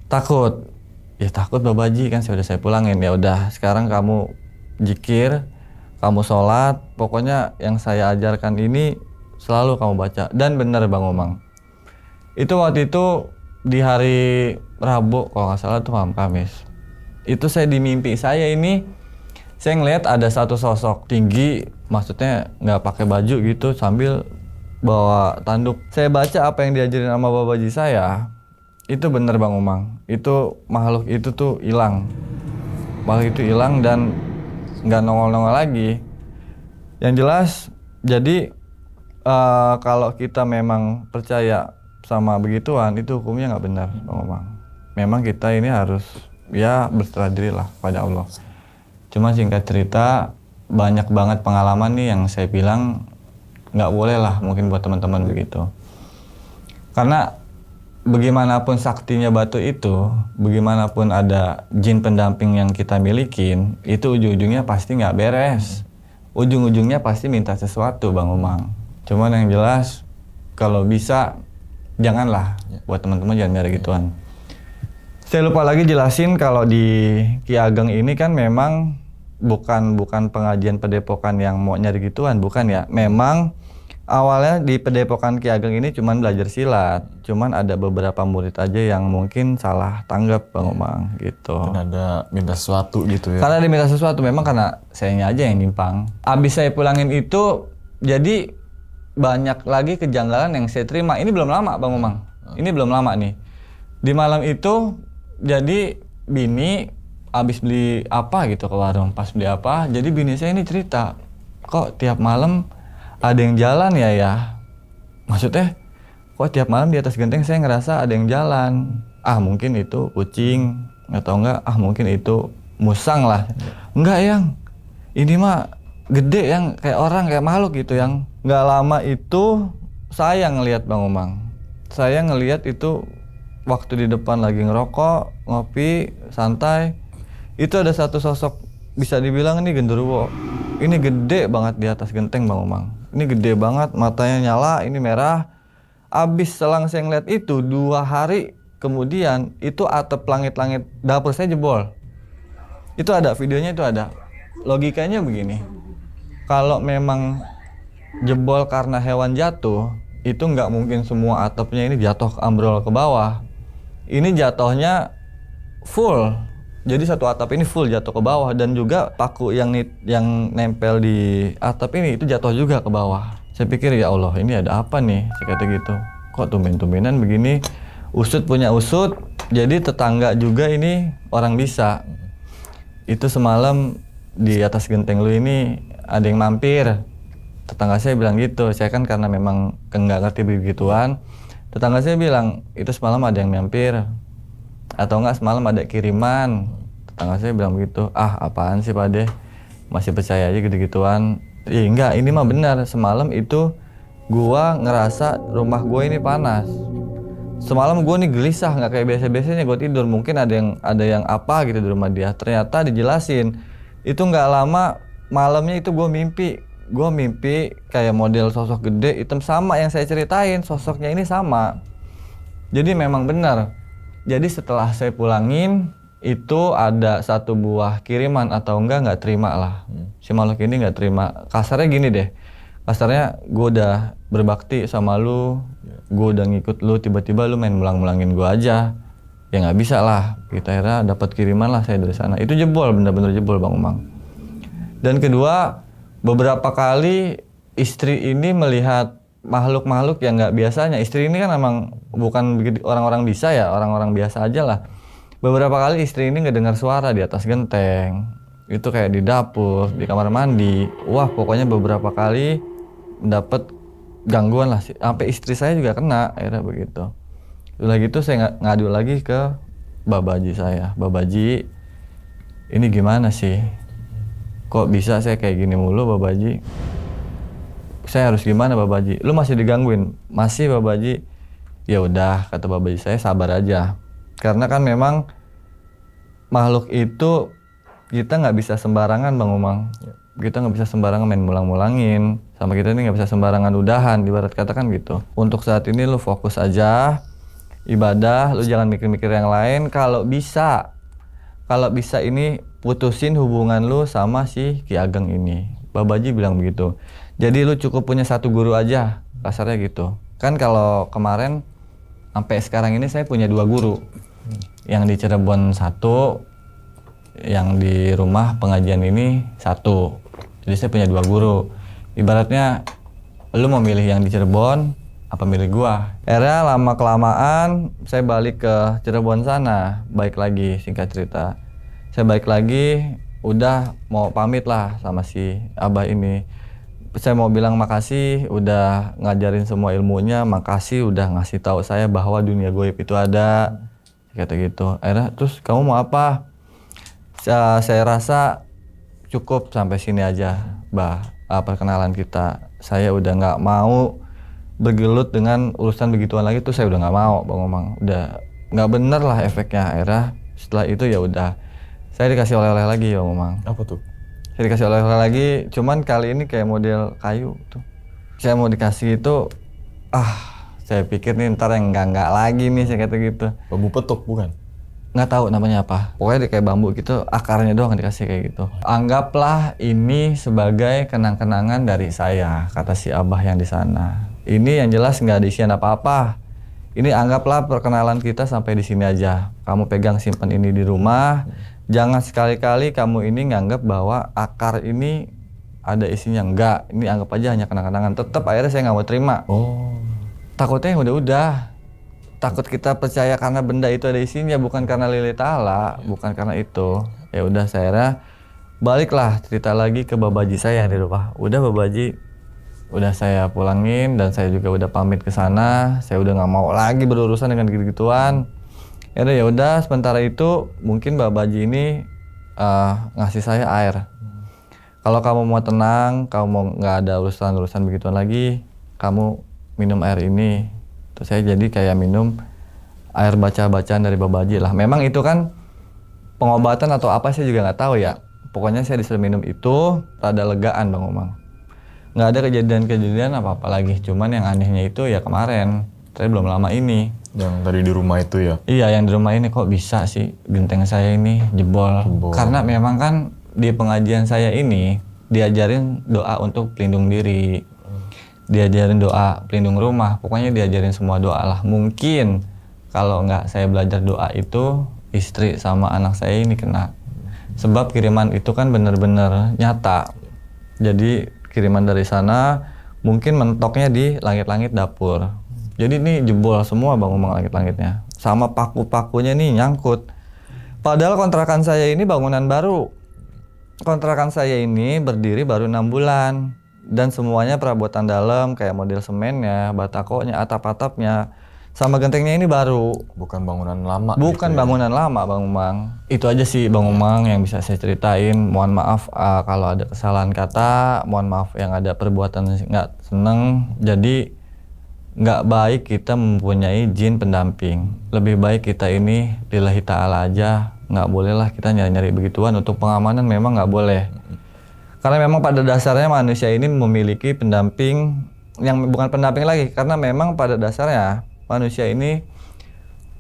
takut. Ya takut Babaji, kan saya pulangin. Ya udah, sekarang kamu zikir, kamu sholat, pokoknya yang saya ajarkan ini selalu kamu baca. Dan benar Bang Omang, itu waktu itu di hari Rabu kalau nggak salah tuh malam Kamis, itu saya di mimpi saya ini, saya ngelihat ada satu sosok tinggi, maksudnya nggak pakai baju gitu sambil bawa tanduk. Saya baca apa yang diajarin sama Babaji saya, itu benar Bang Omang, itu makhluk itu tuh hilang. Makhluk itu hilang dan nggak nongol-nongol lagi. Yang jelas, jadi kalau kita memang percaya sama begituan, itu hukumnya nggak benar Bang Omang. Memang kita ini harus ya berserah diri lah pada Allah. Cuma singkat cerita, banyak banget pengalaman nih yang saya bilang nggak boleh lah mungkin buat teman-teman begitu. Karena bagaimanapun saktinya batu itu, bagaimanapun ada jin pendamping yang kita milikin, itu ujung-ujungnya pasti nggak beres. Ujung-ujungnya pasti minta sesuatu Bang Umang. Cuman yang jelas kalau bisa janganlah, buat teman-teman jangan nyari gituan. Saya lupa lagi jelasin kalau di Ki Ageng ini kan memang bukan pengajian Padepokan yang mau nyari gituan, bukan ya. Memang awalnya di Padepokan Ki Ageng ini cuman belajar silat, cuman ada beberapa murid aja yang mungkin salah tanggap Bang Umang gitu. Dan ada minta sesuatu gitu ya. Karena diminta sesuatu, memang karena sayanya aja yang nyimpang. Abis saya pulangin itu, jadi banyak lagi kejanggalan yang saya terima. Ini belum lama Bang Umang, ini belum lama nih. Di malam itu, jadi bini abis beli apa gitu ke warung, pas beli apa, jadi bini saya ini cerita, kok tiap malam ada yang jalan ya? Maksudnya, kok tiap malam di atas genteng saya ngerasa ada yang jalan. Ah mungkin itu kucing, atau enggak, ah mungkin itu musang lah. Enggak yang, ini mah gede yang kayak orang, kayak makhluk gitu yang. Nggak lama itu saya ngelihat Bang Umang. Saya ngelihat itu waktu di depan lagi ngerokok, ngopi, santai. Itu ada satu sosok, bisa dibilang ini genderuwo. Ini gede banget di atas genteng Bang Umang. Ini gede banget, matanya nyala, ini merah. Abis selang saya ngeliat itu, 2 hari kemudian itu atap langit-langit dapur saya jebol. Itu ada, videonya itu ada. Logikanya begini, kalau memang jebol karena hewan jatuh, itu nggak mungkin semua atapnya ini jatuh ambrol ke bawah. Ini jatuhnya full. Jadi satu atap ini full jatuh ke bawah, dan juga paku yang nempel di atap ini itu jatuh juga ke bawah. Saya pikir ya Allah, ini ada apa nih? Saya kata gitu. Kok tumben-tumbenan begini? Usut punya usut. Jadi tetangga juga ini orang bisa. Itu semalam di atas genteng lu ini ada yang mampir. Tetangga saya bilang gitu. Saya kan karena memang nggak ngerti begituan. Tetangga saya bilang itu semalam ada yang mampir. Atau enggak semalam ada kiriman. Tetangga saya bilang begitu. Ah apaan sih Pak De, masih percaya aja gitu-gituan. Enggak, ini mah benar. Semalam itu gua ngerasa rumah gua ini panas. Semalam gua nih gelisah, nggak kayak biasa-biasanya gua tidur. Mungkin ada yang apa gitu di rumah dia. Ternyata dijelasin, itu nggak lama malamnya itu gua mimpi kayak model sosok gede hitam sama yang saya ceritain. Sosoknya ini sama. Jadi memang benar. Jadi setelah saya pulangin, itu ada satu buah kiriman atau nggak terima lah. Si makhluk ini nggak terima. Kasarnya gini deh, kasarnya gue udah berbakti sama lu, gue udah ngikut lu, tiba-tiba lu main mulang-mulangin gue aja. Ya nggak bisa lah, kita akhirnya dapat kiriman lah saya dari sana. Itu jebol, bener-bener jebol Bang Umang. Dan kedua, beberapa kali istri ini melihat makhluk-makhluk yang nggak biasanya. Istri ini kan emang bukan orang-orang bisa ya, orang-orang biasa aja lah. Beberapa kali istri ini ngedengar suara di atas genteng. Itu kayak di dapur, di kamar mandi. Wah pokoknya beberapa kali dapat gangguan lah. Sampai istri saya juga kena, akhirnya begitu. Udah gitu saya ngadu lagi ke babaji saya. Babaji, ini gimana sih? Kok bisa saya kayak gini mulu babaji? Saya harus gimana babaji? Lu masih digangguin? Masih babaji? Ya udah, kata babaji saya, sabar aja. Karena kan memang makhluk itu kita nggak bisa sembarangan Bang Umang. Kita nggak bisa sembarangan main mulang-mulangin. Sama kita ini nggak bisa sembarangan udahan, ibarat kata kan gitu. Untuk saat ini lu fokus aja ibadah, lu jangan mikir-mikir yang lain. Kalau bisa ini putusin hubungan lu sama si Ki Ageng ini. Babaji bilang begitu. Jadi lu cukup punya satu guru aja, kasarnya gitu. Kan kalau kemarin sampai sekarang ini saya punya 2 guru. Yang di Cirebon 1, yang di rumah pengajian ini 1. Jadi saya punya 2 guru. Ibaratnya lu mau milih yang di Cirebon apa milih gua. Akhirnya lama kelamaan saya balik ke Cirebon sana, baik lagi singkat cerita. Saya balik lagi, udah mau pamit lah sama si Abah ini. Saya mau bilang makasih udah ngajarin semua ilmunya, makasih udah ngasih tahu saya bahwa dunia goib itu ada, kata gitu. Akhirnya terus kamu mau apa? Saya rasa cukup sampai sini aja, Bah. Perkenalan kita. Saya udah nggak mau bergelut dengan urusan begituan lagi tuh saya udah nggak mau Bang Omang. Udah nggak bener lah efeknya. Akhirnya setelah itu ya udah saya dikasih oleh-oleh lagi Bang Omang. Apa tuh? Saya dikasih oleh-oleh lagi, cuman kali ini kayak model kayu tuh. Saya mau dikasih itu, saya pikir nih ntar yang enggak lagi nih saya kata gitu. Bambu petuk bukan? Nggak tahu namanya apa. Pokoknya dia kayak bambu gitu, akarnya doang dikasih kayak gitu. Anggaplah ini sebagai kenang-kenangan dari saya, kata si Abah yang di sana. Ini yang jelas nggak diisiin apa-apa. Ini anggaplah perkenalan kita sampai di sini aja. Kamu pegang simpan ini di rumah. Jangan sekali-kali kamu ini nganggap bahwa akar ini ada isinya. Enggak, ini anggap aja hanya kenang-kenangan. Tetap akhirnya saya nggak mau terima. Oh. Takutnya udah. Takut kita percaya karena benda itu ada isinya, bukan karena lillahi ta'ala, bukan karena itu. Ya udah saya baliklah cerita lagi ke babaji saya yang di rumah. Udah babaji, udah saya pulangin dan saya juga udah pamit ke sana. Saya udah nggak mau lagi berurusan dengan gitu-gituan. Ya udah sementara itu mungkin babaji ini ngasih saya air. Kalau kamu mau tenang, kamu mau nggak ada urusan-urusan begituan lagi, kamu minum air ini. Terus saya jadi kayak minum air baca-bacaan dari babaji lah. Memang itu kan pengobatan atau apa saya juga nggak tahu ya. Pokoknya saya disuruh minum itu rada legaan Bang Omang. Nggak ada kejadian-kejadian apa-apa lagi. Cuman yang anehnya itu ya kemarin, saya belum lama ini. Yang tadi di rumah itu ya? Iya, yang di rumah ini kok bisa sih genteng saya ini jebol. Karena memang kan di pengajian saya ini diajarin doa untuk pelindung diri. Diajarin doa pelindung rumah, pokoknya diajarin semua doa lah. Mungkin kalau nggak saya belajar doa itu, istri sama anak saya ini kena. Sebab kiriman itu kan benar-benar nyata. Jadi kiriman dari sana mungkin mentoknya di langit-langit dapur. Jadi ini jebol semua Bang Omang langit-langitnya. Sama paku-pakunya nih nyangkut. Padahal kontrakan saya ini bangunan baru. Kontrakan saya ini berdiri baru 6 bulan. Dan semuanya perabotan dalam kayak model semennya, batakonya, atap-atapnya, sama gentengnya ini baru. Bukan bangunan lama. Bukan gitu bangunan lama Bang Umang. Itu aja sih Bang Umang yang bisa saya ceritain. Mohon maaf kalau ada kesalahan kata, mohon maaf yang ada perbuatan nggak seneng. Jadi nggak baik kita mempunyai jin pendamping. Lebih baik kita ini lillahi ta'ala aja. Nggak bolehlah kita nyari-nyari begituan. Untuk pengamanan memang nggak boleh. Karena memang pada dasarnya manusia ini memiliki pendamping yang bukan pendamping lagi, karena memang pada dasarnya manusia ini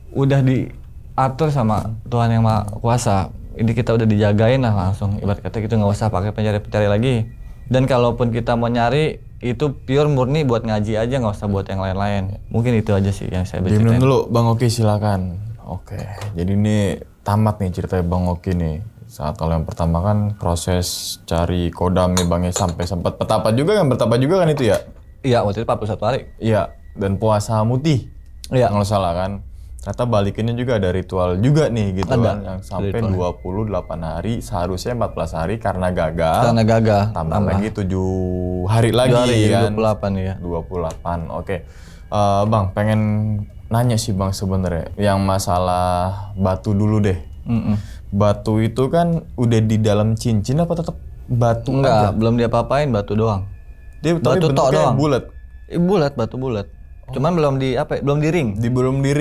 udah diatur sama Tuhan Yang Maha Kuasa. Ini kita udah dijagain lah langsung, ibarat kata gitu, nggak usah pakai pencari-pencari lagi. Dan kalaupun kita mau nyari itu pure murni buat ngaji aja, nggak usah buat yang lain-lain. Mungkin itu aja sih yang saya bisa ceritain. Dulu Bang Oki silakan. Oke, jadi ini tamat nih ceritanya Bang Oki nih. Saat kalau yang pertama kan proses cari kodam nih Bang ya, sampai sempat petapa juga kan, bertapa juga kan itu ya? Iya, waktu itu 41 hari. Iya, dan puasa mutih. Iya. Kalau salah kan. Ternyata balikinnya juga ada ritual juga nih gitu kan, yang sampai ritual. 28 hari, seharusnya 14 hari karena gagal. Karena gagal. Tambah lagi 7 hari lagi 7 hari, kan. 28 ya. 28. Oke. Bang, pengen nanya sih Bang sebenarnya yang masalah batu dulu deh. Batu itu kan udah di dalam cincin apa tetap batu? Enggak, belum dia apa-apain, batu doang. Dia batu tok doang. Bulat. Bulat, batu bulat. Cuman belum di belum di ring. Belum di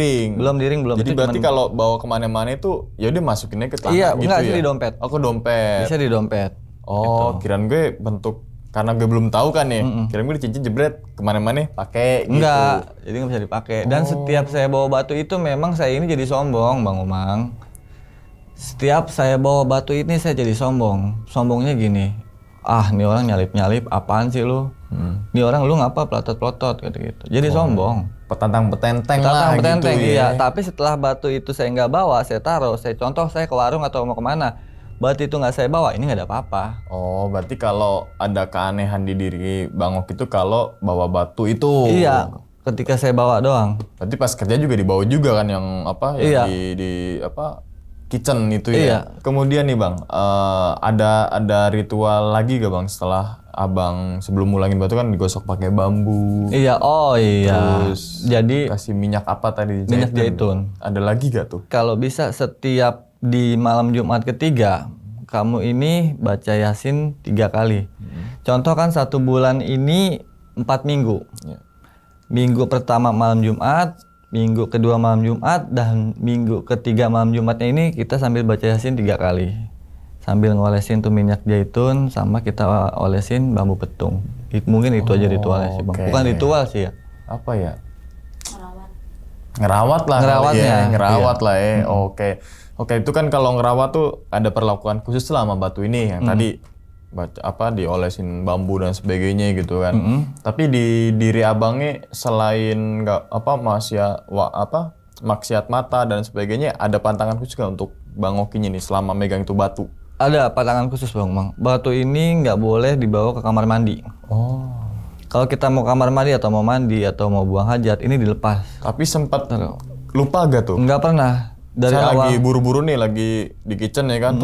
ring. Belum. Jadi itu berarti kalau bawa kemana-mana itu ya udah masukinnya ke tanah iya, gitu enggak ya. sih di dompet. Oh, ke dompet. Bisa di dompet. Oh, gitu. Kirain gue bentuk karena gue belum tahu kan ya. Kirain gue cincin jebret kemana-mana pakai gitu. Enggak, jadi nggak bisa dipakai. Dan setiap saya bawa batu itu memang saya ini jadi sombong, Bang Umang. Setiap saya bawa batu ini saya jadi sombong. Sombongnya gini, nih orang nyalip-nyalip, apaan sih lu? Nih orang lu ngapa pelotot-pelotot gitu-gitu. Jadi sombong. Petantang-petenteng lah gitu ya. Iya, tapi setelah batu itu saya nggak bawa, saya taruh. Saya contoh saya ke warung atau mau kemana, batu itu nggak saya bawa, ini nggak ada apa-apa. Oh, berarti kalau ada keanehan di diri Bang Ok itu kalau bawa batu itu. Iya, ketika saya bawa doang. Berarti pas kerja juga dibawa juga kan yang apa? Yang iya. di kitchen itu ya. Iya. Kemudian nih Bang, ada ritual lagi gak Bang setelah Abang sebelum mulangin batu kan digosok pakai bambu. Iya, Terus jadi kasih minyak apa tadi? minyak zaitun. Ada lagi gak tuh? Kalau bisa setiap di malam Jumat ketiga, kamu ini baca Yasin 3 kali. Contoh kan 1 bulan ini 4 minggu. Ya. Minggu pertama malam Jumat, minggu kedua malam Jumat, dan minggu ketiga malam Jumatnya ini kita sambil baca Yasin 3 kali. Sambil ngolesin tuh minyak zaitun sama kita olesin bambu petung. Mungkin itu aja ritualnya sih Bang. Oke. Bukan ritual sih ya. Apa ya? Ngerawat lah. Ngerawatnya, kali ya. Ngerawat iya. lah ya. Oke, itu kan kalau ngerawat tuh ada perlakuan khusus lah sama batu ini yang tadi diolesin bambu dan sebagainya gitu kan. Tapi di diri abangnya selain maksiat mata dan sebagainya, ada pantangan khusus nggak untuk Bang Okinya nih selama megang itu batu? Ada pantangan khusus Bang. Batu ini nggak boleh dibawa ke kamar mandi. Oh. Kalau kita mau kamar mandi atau mau buang hajat, ini dilepas. Tapi sempat lupa gak tuh? Nggak pernah. Dari Saya awal lagi buru-buru nih, lagi di kitchen ya kan.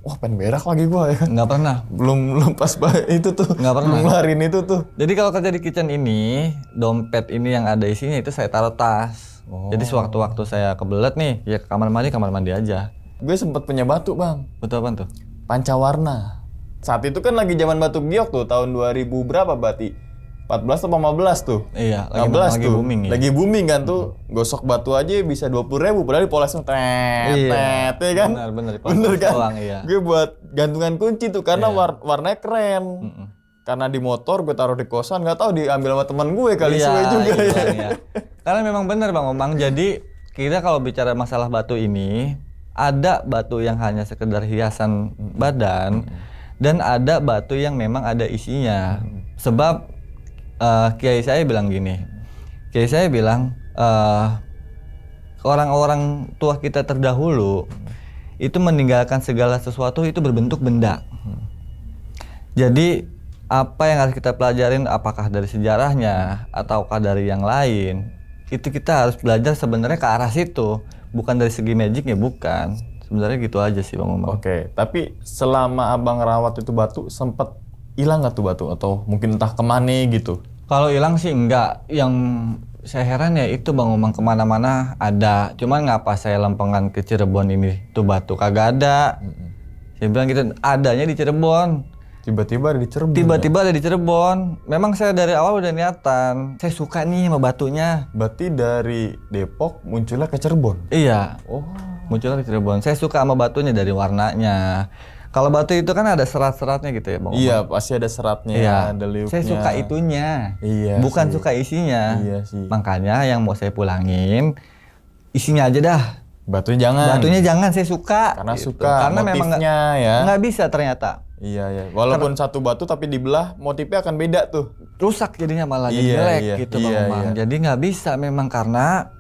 Wah, pengen berak lagi gua ya kan. nggak pernah. Belum pas itu tuh. Nggak pernah. Belum ngeluarin itu tuh. Jadi kalau kerja di kitchen ini, dompet ini yang ada isinya itu saya taruh tas. Jadi sewaktu-waktu saya kebelet nih, ya ke kamar mandi aja. Gue sempet punya batu, Bang. Betul apa tuh? Pancawarna. Saat itu kan lagi zaman batu giok tuh, tahun 2000 berapa berarti? 14 atau 15 tuh? Iya, 16 lagi tuh. booming ya. Lagi booming kan tuh, gosok batu aja bisa 20.000, padahal dipolesnya tet, ya kan? Bener Bener kan? doang, iya. Gue buat gantungan kunci tuh karena warnanya keren. Karena di motor gue taruh di kosan, nggak tahu diambil sama teman gue kali Iya, suwe juga ya. iya. Karena memang benar Bang Omang. Jadi kita kalau bicara masalah batu ini, ada batu yang hanya sekedar hiasan badan dan ada batu yang memang ada isinya. Sebab kiai saya bilang gini. Kiai saya bilang orang-orang tua kita terdahulu itu meninggalkan segala sesuatu itu berbentuk benda. Jadi apa yang harus kita pelajarin, apakah dari sejarahnya ataukah dari yang lain, itu kita harus belajar sebenarnya ke arah situ, bukan dari segi magicnya, bukan. Sebenarnya gitu aja sih Bang Omang. Oke, tapi selama abang rawat itu batu sempet hilang nggak tuh batu atau mungkin entah kemana gitu? Kalau hilang sih enggak. Yang saya heran ya itu Bang Omang, kemana-mana ada. Cuman ngapa saya lempengan ke Cirebon ini tuh batu kagak ada. Saya bilang gitu, adanya di Cirebon. Tiba-tiba ada di Cirebon. Tiba-tiba ada di Cirebon. Memang saya dari awal udah niatan. Saya suka nih sama batunya. Berarti dari Depok munculnya ke Cirebon? Iya. Oh. Munculnya ke Cirebon. Saya suka sama batunya dari warnanya. Kalau batu itu kan ada serat-seratnya gitu ya Bang Omang. Iya, pasti ada seratnya, Iya. ada liuknya. Saya suka itunya. Iya Bukan sih. suka isinya. Iya sih. Makanya yang mau saya pulangin, isinya aja dah. Batunya jangan. Batunya jangan, saya suka. Karena gitu. suka Karena memang motifnya ya. nggak bisa ternyata. Iya, iya. Walaupun satu batu tapi dibelah motifnya akan beda tuh. Rusak jadinya malah jadi Iya, jelek iya, gitu iya, Bang Omang. iya. Jadi nggak bisa memang karena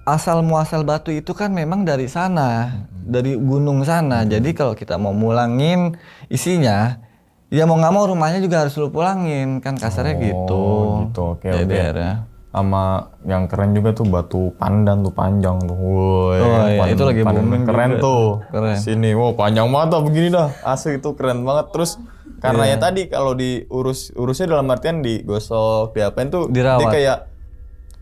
asal muasal batu itu kan memang dari sana, dari gunung sana. Jadi kalau kita mau mulangin isinya, ya mau nggak mau rumahnya juga harus lu pulangin, kan kasarnya gitu. Gitu. Oke, Jadi oke. daerah. Sama yang keren juga tuh batu pandan tuh panjang tuh. Woi, Oh iya, itu lagi booming keren juga tuh. Keren. Sini, wow panjang banget tuh begini dah. Asli itu keren banget. Terus karena Iya. ya tadi kalau urusnya dalam artian digosok, diapain tuh Dirawat. dia kayak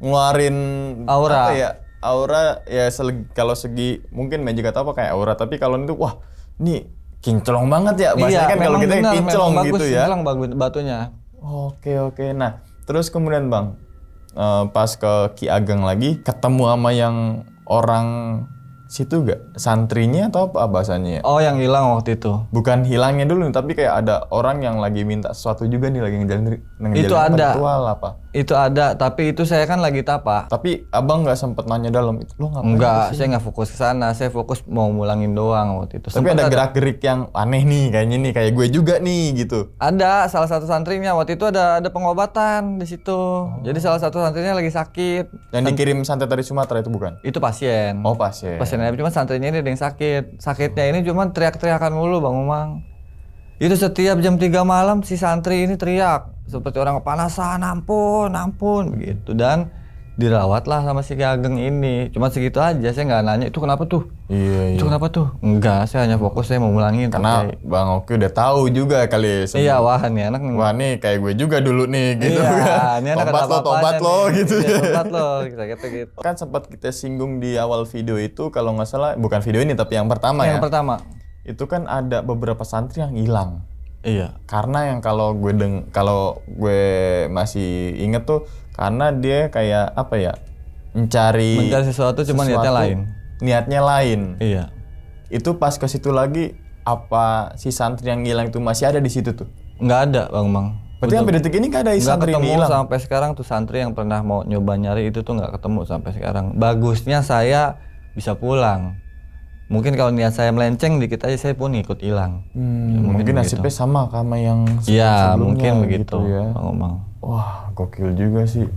ngeluarin Aura. apa ya? Aura ya kalau segi mungkin magic atau apa kayak aura, tapi kalau itu wah, ini kinclong banget ya. Bahasanya kan kalau memang kita benar, kinclong memang gitu bagus, ya. kinclong bagus batunya. Oke. Nah, terus kemudian Bang, pas ke Ki Ageng lagi, ketemu sama yang orang situ gak? Santrinya atau apa bahasanya ya? Oh, yang hilang waktu itu. Bukan hilangnya dulu, tapi kayak ada orang yang lagi minta sesuatu juga nih, lagi ngejalin Itu ada. ritual apa. Itu ada, tapi itu saya kan lagi tapa. Tapi abang nggak sempet nanya dalam itu, lo ngapain? Enggak, saya nggak fokus ke sana. Saya fokus mau mulangin doang waktu itu. Tapi Sempet ada gerak-gerik yang aneh nih, kayaknya nih, kayak gue juga nih gitu. Ada salah satu santrinya waktu itu ada pengobatan di situ. Jadi salah satu santrinya lagi sakit. Yang dikirim santet dari Sumatera itu bukan? Itu pasien. Oh pasien. Pasiennya cuma santrinya ini ada yang sakit. Sakitnya ini cuma teriak-teriakan mulu Bang Umang. Itu setiap jam 3 malam si santri ini teriak seperti orang kepanasan, ampun begitu, dan dirawatlah sama si Ki Ageng ini. Cuma segitu aja, saya nggak nanya itu kenapa tuh. Iya. Itu kenapa tuh? Enggak, saya hanya fokus saya mau mulangin. Karena Bang Oki udah tahu juga kali. Iya, wah nih anak Wah nih kayak gue juga dulu nih gitu iya, ini anak tobat lo gitu ya. ya. Tobat lo, gitu. Kan sempat kita singgung di awal video itu kalau nggak salah bukan video ini tapi yang pertama Yang ya. pertama. Itu kan ada beberapa santri yang hilang. Iya. Karena yang kalau gue masih inget tuh karena dia kayak apa ya? Mencari Sesuatu cuman niatnya lain. Niatnya lain. Iya. Itu pas ke situ lagi apa si santri yang hilang itu masih ada di situ tuh? Nggak ada Bang. Berarti sampai detik ini nggak ada Nggak santri yang ketemu hilang. sampai sekarang tuh santri yang pernah mau nyoba nyari itu tuh nggak ketemu sampai sekarang. Bagusnya saya bisa pulang. Mungkin kalau niat saya melenceng dikit aja saya pun ikut hilang. Ya, Mungkin begitu. nasibnya sama yang Iya, sebelumnya mungkin begitu gitu ya. Bang Omang. Wah, gokil juga sih.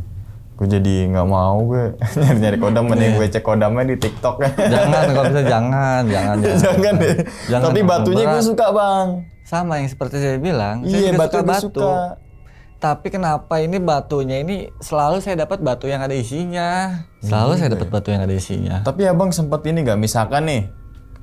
Gue jadi nggak mau gue nyari kodam, mending gue cek kodamnya di TikTok ya. Jangan kalau bisa jangan. Jangan deh. Jangan Tapi terlalu batunya gue berat. suka bang. Sama yang seperti saya bilang, Iya, saya juga batu suka gue batu. suka. Tapi kenapa ini batunya ini selalu saya dapat batu yang ada isinya. Selalu saya dapat batu yang ada isinya. Tapi abang sempat ini nggak, misalkan nih,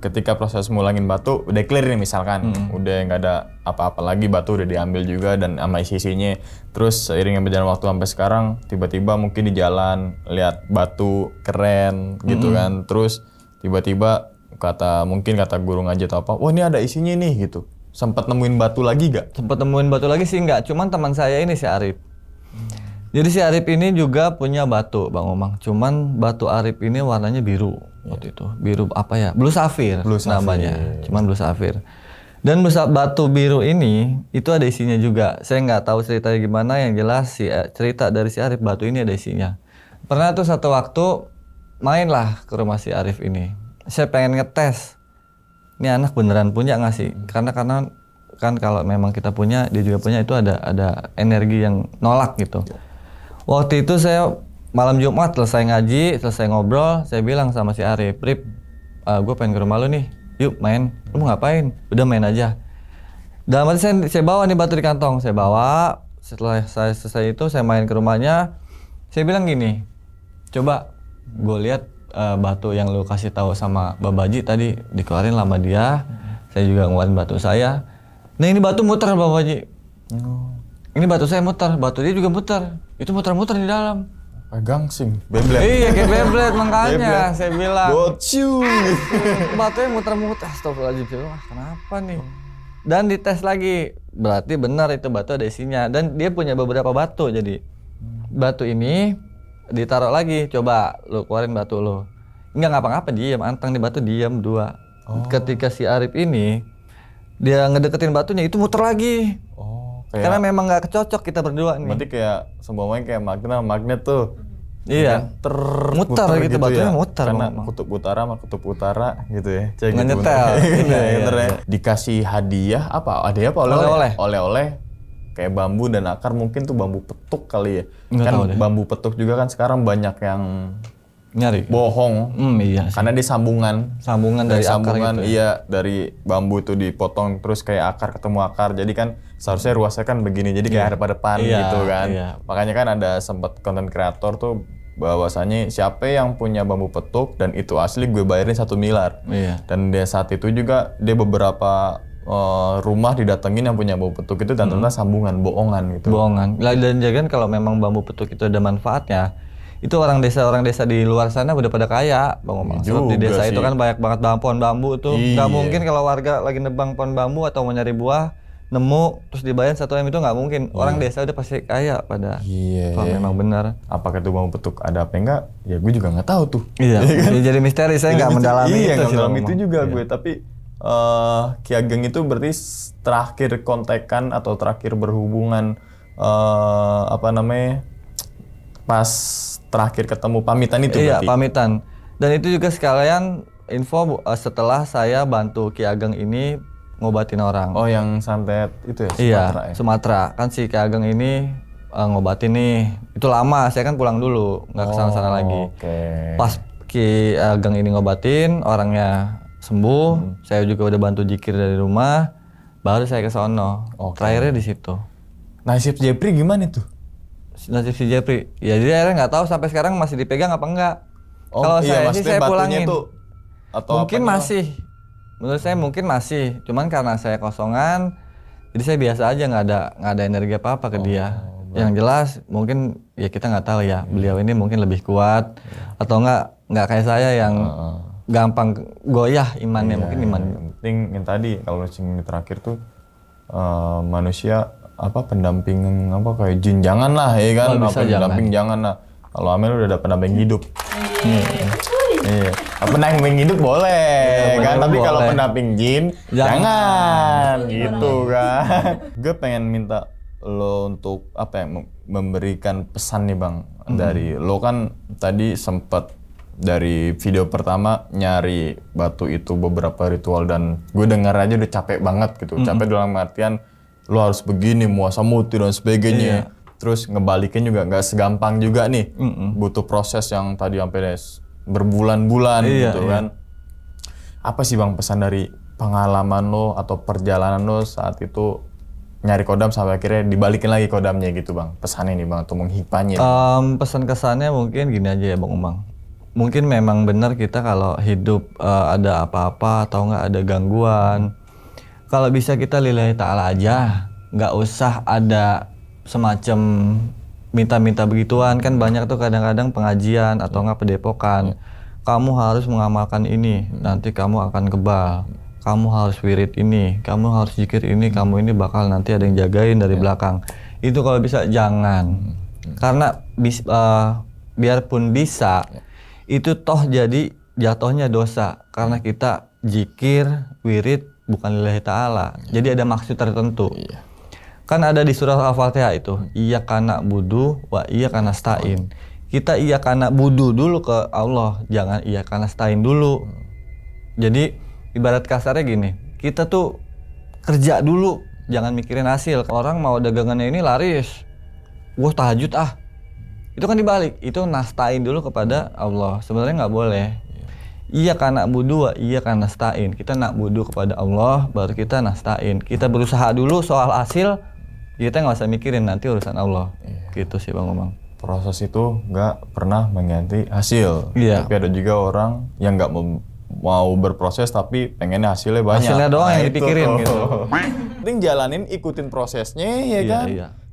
ketika proses mulangin batu udah clear nih misalkan, udah nggak ada apa-apa lagi, batu udah diambil juga dan sama isi-isinya. Terus seiring berjalan waktu sampai sekarang, tiba-tiba mungkin di jalan lihat batu keren gitu kan. Terus tiba-tiba mungkin kata guru ngaji atau apa, wah ini ada isinya nih gitu. Sempat nemuin batu lagi gak? Sempat temuin batu lagi sih enggak, cuman teman saya ini si Arif. Jadi si Arif ini juga punya batu Bang Omang. Cuman batu Arif ini warnanya biru waktu itu. Biru apa ya? Blue Sapphire namanya. Cuman Blue Sapphire. Dan batu biru ini itu ada isinya juga. Saya nggak tahu ceritanya gimana, yang jelas cerita dari si Arif batu ini ada isinya. Pernah tuh satu waktu mainlah ke rumah si Arif ini. Saya pengen ngetes. Ini anak beneran punya nggak sih? Karena kan kalau memang kita punya, dia juga punya, itu ada energi yang nolak gitu. Waktu itu saya malam Jumat selesai ngaji, selesai ngobrol, saya bilang sama si Arif, Rip, gue pengen ke rumah lu nih, yuk main. Lu mau ngapain? Udah main aja. Dalam arti saya bawa nih batu di kantong, saya bawa. Setelah saya selesai itu saya main ke rumahnya, saya bilang gini, coba gue lihat batu yang lu kasih tahu sama Babaji tadi dikeluarin lama dia, saya juga ngeluarin batu saya. Nah ini batu muter Babaji. Ini batu saya muter, batu dia juga muter. Itu muter-muter di dalam. Gangsing, Beyblade. Iya kayak Beyblade makanya saya bilang. Bociu. Batunya muter-muter. Astagfirullahaladzim. Saya bilang, kenapa nih? Dan dites lagi, berarti benar itu batu ada isinya. Dan dia punya beberapa batu, jadi batu ini ditaruh lagi. Coba lu keluarin batu lu. Enggak ngapa-ngapa, diam, antang di batu diam dua. Ketika si Arif ini dia ngedeketin batunya, itu muter lagi. Karena memang nggak cocok kita berdua nih. Berarti kayak semuanya kayak magnet tuh. Iya. Muter gitu batunya ya. muter. Karena Bang. kutub utara sama kutub utara gitu ya. Ngetel. Iya. Dikasih hadiah apa? Hadiah apa oleh-oleh? Oleh-oleh kayak bambu dan akar, mungkin tuh bambu petuk kali ya. Nggak Kan tahu deh. bambu petuk juga kan sekarang banyak yang Nyari. bohong. Iya sih. Karena dia sambungan. Sambungan dari akar gitu. Iya, dari bambu itu dipotong terus kayak akar ketemu akar. Jadi kan seharusnya ruasnya kan begini. Jadi kayak hadap-hadapan gitu kan. Iya. Makanya kan ada sempat konten kreator tuh bahwasanya siapa yang punya bambu petuk dan itu asli gue bayarin 1 miliar. Iya. Dan dia saat itu juga dia beberapa rumah didatengin yang punya bambu petuk itu dan ternyata sambungan, bohongan gitu. Bohongan. Dan jangan kalau memang bambu petuk itu ada manfaatnya. Itu orang desa di luar sana udah pada kaya, Bang Omang. Sebab di desa itu kan banyak banget pohon bambu tuh. Nggak mungkin kalau warga lagi nebang pohon bambu atau mau nyari buah, nemu terus dibayar 1 M itu nggak mungkin. Orang desa udah pasti kaya pada. Kalau memang benar. Apakah itu bambu petuk ada apa enggak? Ya gue juga nggak tahu tuh. Iya. Jadi misteri, saya nggak mendalami iya, itu sih. dalam Bang itu Omang. juga gue, tapi Ki Ageng itu berarti terakhir kontekan atau terakhir berhubungan apa namanya? Pas terakhir ketemu pamitan itu Iya, berarti. pamitan. Dan itu juga sekalian info setelah saya bantu Ki Ageng ini ngobatin orang. Oh, yang santet itu ya, Iya, Sumatera ya? Sumatera. Kan si Ki Ageng ini ngobatin nih. Itu lama, saya kan pulang dulu, nggak kesana-sana lagi. Oke. Pas Ki Ageng ini ngobatin, orangnya sembuh, saya juga udah bantu jikir dari rumah, baru saya ke sono. Terakhirnya di situ. Nasib Jepri gimana tuh? Nasib si Jepri, ya dia akhirnya nggak tahu sampai sekarang masih dipegang apa enggak. Kalau saya sih maksudnya saya batunya pulangin. tuh atau Mungkin apanya? masih, menurut saya mungkin masih. Cuman karena saya kosongan, jadi saya biasa aja nggak ada energi apa ke dia. Yang jelas mungkin ya kita nggak tahu ya. Beliau ini mungkin lebih kuat atau nggak kayak saya yang gampang goyah imannya, mungkin iman. Yang penting yang tadi kalau yang terakhir tuh manusia apa pendamping apa kayak jin jangan lah ya kan, Oh, bisa pendamping jangan lah. Kalau Amel udah ada pendamping hidup. Iya. Pendamping hidup boleh kan, tapi boleh. kalau pendamping jin jangan gitu kan. Gue pengen minta lo untuk apa ya, memberikan pesan nih Bang dari lo kan tadi sempat dari video pertama nyari batu itu beberapa ritual dan gue dengar aja udah capek banget gitu. Capek dalam artian lo harus begini muasa muti dan sebagainya. Terus ngebalikin juga nggak segampang juga nih. Butuh proses yang tadi sampai berbulan-bulan gitu kan. Apa sih Bang pesan dari pengalaman lo atau perjalanan lo saat itu nyari kodam sampai akhirnya dibalikin lagi kodamnya gitu Bang? Pesannya nih Bang atau menghikmahnya? Pesan kesannya mungkin gini aja ya Bang Umang. Mungkin memang benar kita kalau hidup ada apa-apa atau nggak ada gangguan, kalau bisa kita lillahi ta'ala aja, nggak usah ada semacam minta-minta begituan. Kan banyak tuh kadang-kadang pengajian atau nggak pedepokan. Kamu harus mengamalkan ini, nanti kamu akan kebal. Kamu harus wirid ini, kamu harus zikir ini, kamu ini bakal nanti ada yang jagain dari belakang. Itu kalau bisa jangan. Karena biarpun bisa, itu toh jadi jatuhnya dosa. Karena kita zikir, wirid bukan lillahi ta'ala. Jadi ada maksud tertentu. Kan ada di surah Al-Fatihah itu, iyyaka na'budu wa iyyaka nasta'in. Kita iyyaka na'budu dulu ke Allah, jangan iyyaka nasta'in dulu. Jadi ibarat kasarnya gini, kita tuh kerja dulu, jangan mikirin hasil. Orang mau dagangannya ini laris, gue tahajud ah. Itu kan dibalik, itu nastain dulu kepada Allah. Sebenarnya nggak boleh. Iya karena budu, iya karena nastain. Kita nak budu kepada Allah, baru kita nastain. Kita berusaha dulu soal hasil, kita nggak usah mikirin nanti urusan Allah. Gitu sih Bang Umang. Proses itu nggak pernah mengganti hasil. Tapi ada juga orang yang nggak mau berproses tapi pengennya hasilnya banyak. Hasilnya doang yang dipikirin gitu. Penting jalanin, ikutin prosesnya ya kan.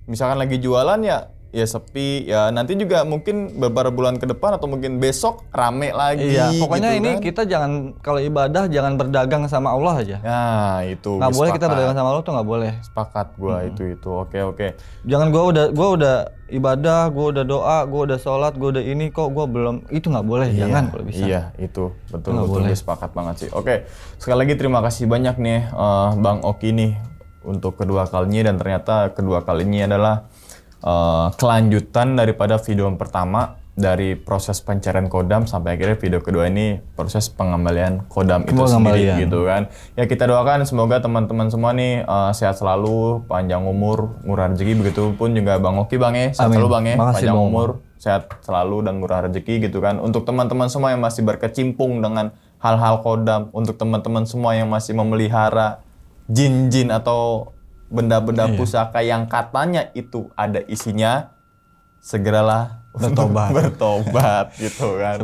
Misalkan lagi jualan ya sepi ya, nanti juga mungkin beberapa bulan ke depan atau mungkin besok rame lagi. Pokoknya gitu ini kan. kita jangan, kalau ibadah jangan berdagang sama Allah aja. Nah itu. Nggak boleh kita berdagang sama Allah tuh nggak boleh. Sepakat gua itu. Oke. Jangan gua udah ibadah, gua udah doa, gua udah sholat, gua udah ini kok gua belum, itu nggak boleh. Jangan kalau bisa. Iya itu betul gue sepakat banget sih. Oke, sekali lagi terima kasih banyak nih Bang Oki nih untuk kedua kalinya, dan ternyata kedua kalinya adalah kelanjutan daripada video yang pertama, dari proses pencarian kodam sampai akhirnya video kedua ini proses pengembalian kodam itu sendiri gitu kan. Ya kita doakan semoga teman-teman semua nih sehat selalu, panjang umur, murah rezeki, begitu pun juga Bang Oki Bang ya, sehat selalu Bang ya, panjang umur, sehat selalu dan murah rezeki gitu kan. Untuk teman-teman semua yang masih berkecimpung dengan hal-hal kodam, untuk teman-teman semua yang masih memelihara jin-jin atau benda-benda pusaka yang katanya itu ada isinya, segeralah bertobat gitu kan.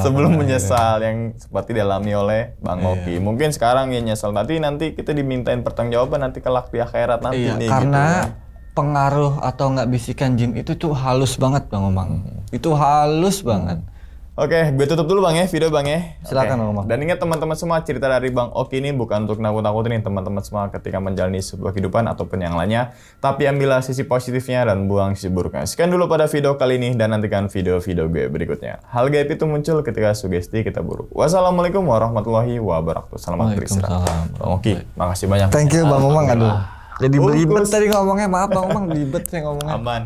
Sebelum menyesal yang seperti dialami oleh Bang Oki. Mungkin sekarang ya nyesal, nanti kita dimintain pertanggungjawaban nanti kelak di akhirat nanti nih. Karena gitu, pengaruh atau nggak bisikan jin itu tuh halus banget Bang Omang. Itu halus banget. Oke, gue tutup dulu Bang ya, video Bang ya. Silakan Bang Omang. Dan ingat teman-teman semua, cerita dari Bang Oki ini bukan untuk nakut-nakutin teman-teman semua ketika menjalani sebuah kehidupan ataupun yang lainnya, tapi ambillah sisi positifnya dan buang sisi buruknya. Sekian dulu pada video kali ini, dan nantikan video-video gue berikutnya. Hal gaib itu muncul ketika sugesti kita buruk. Wassalamualaikum warahmatullahi wabarakatuh. Selamat beristirahat. Bang Oki, makasih banyak. Thank you Bang Omang. Aduh, jadi belibet tadi ngomongnya, maaf Bang Omang, belibet saya ngomongnya. Aman.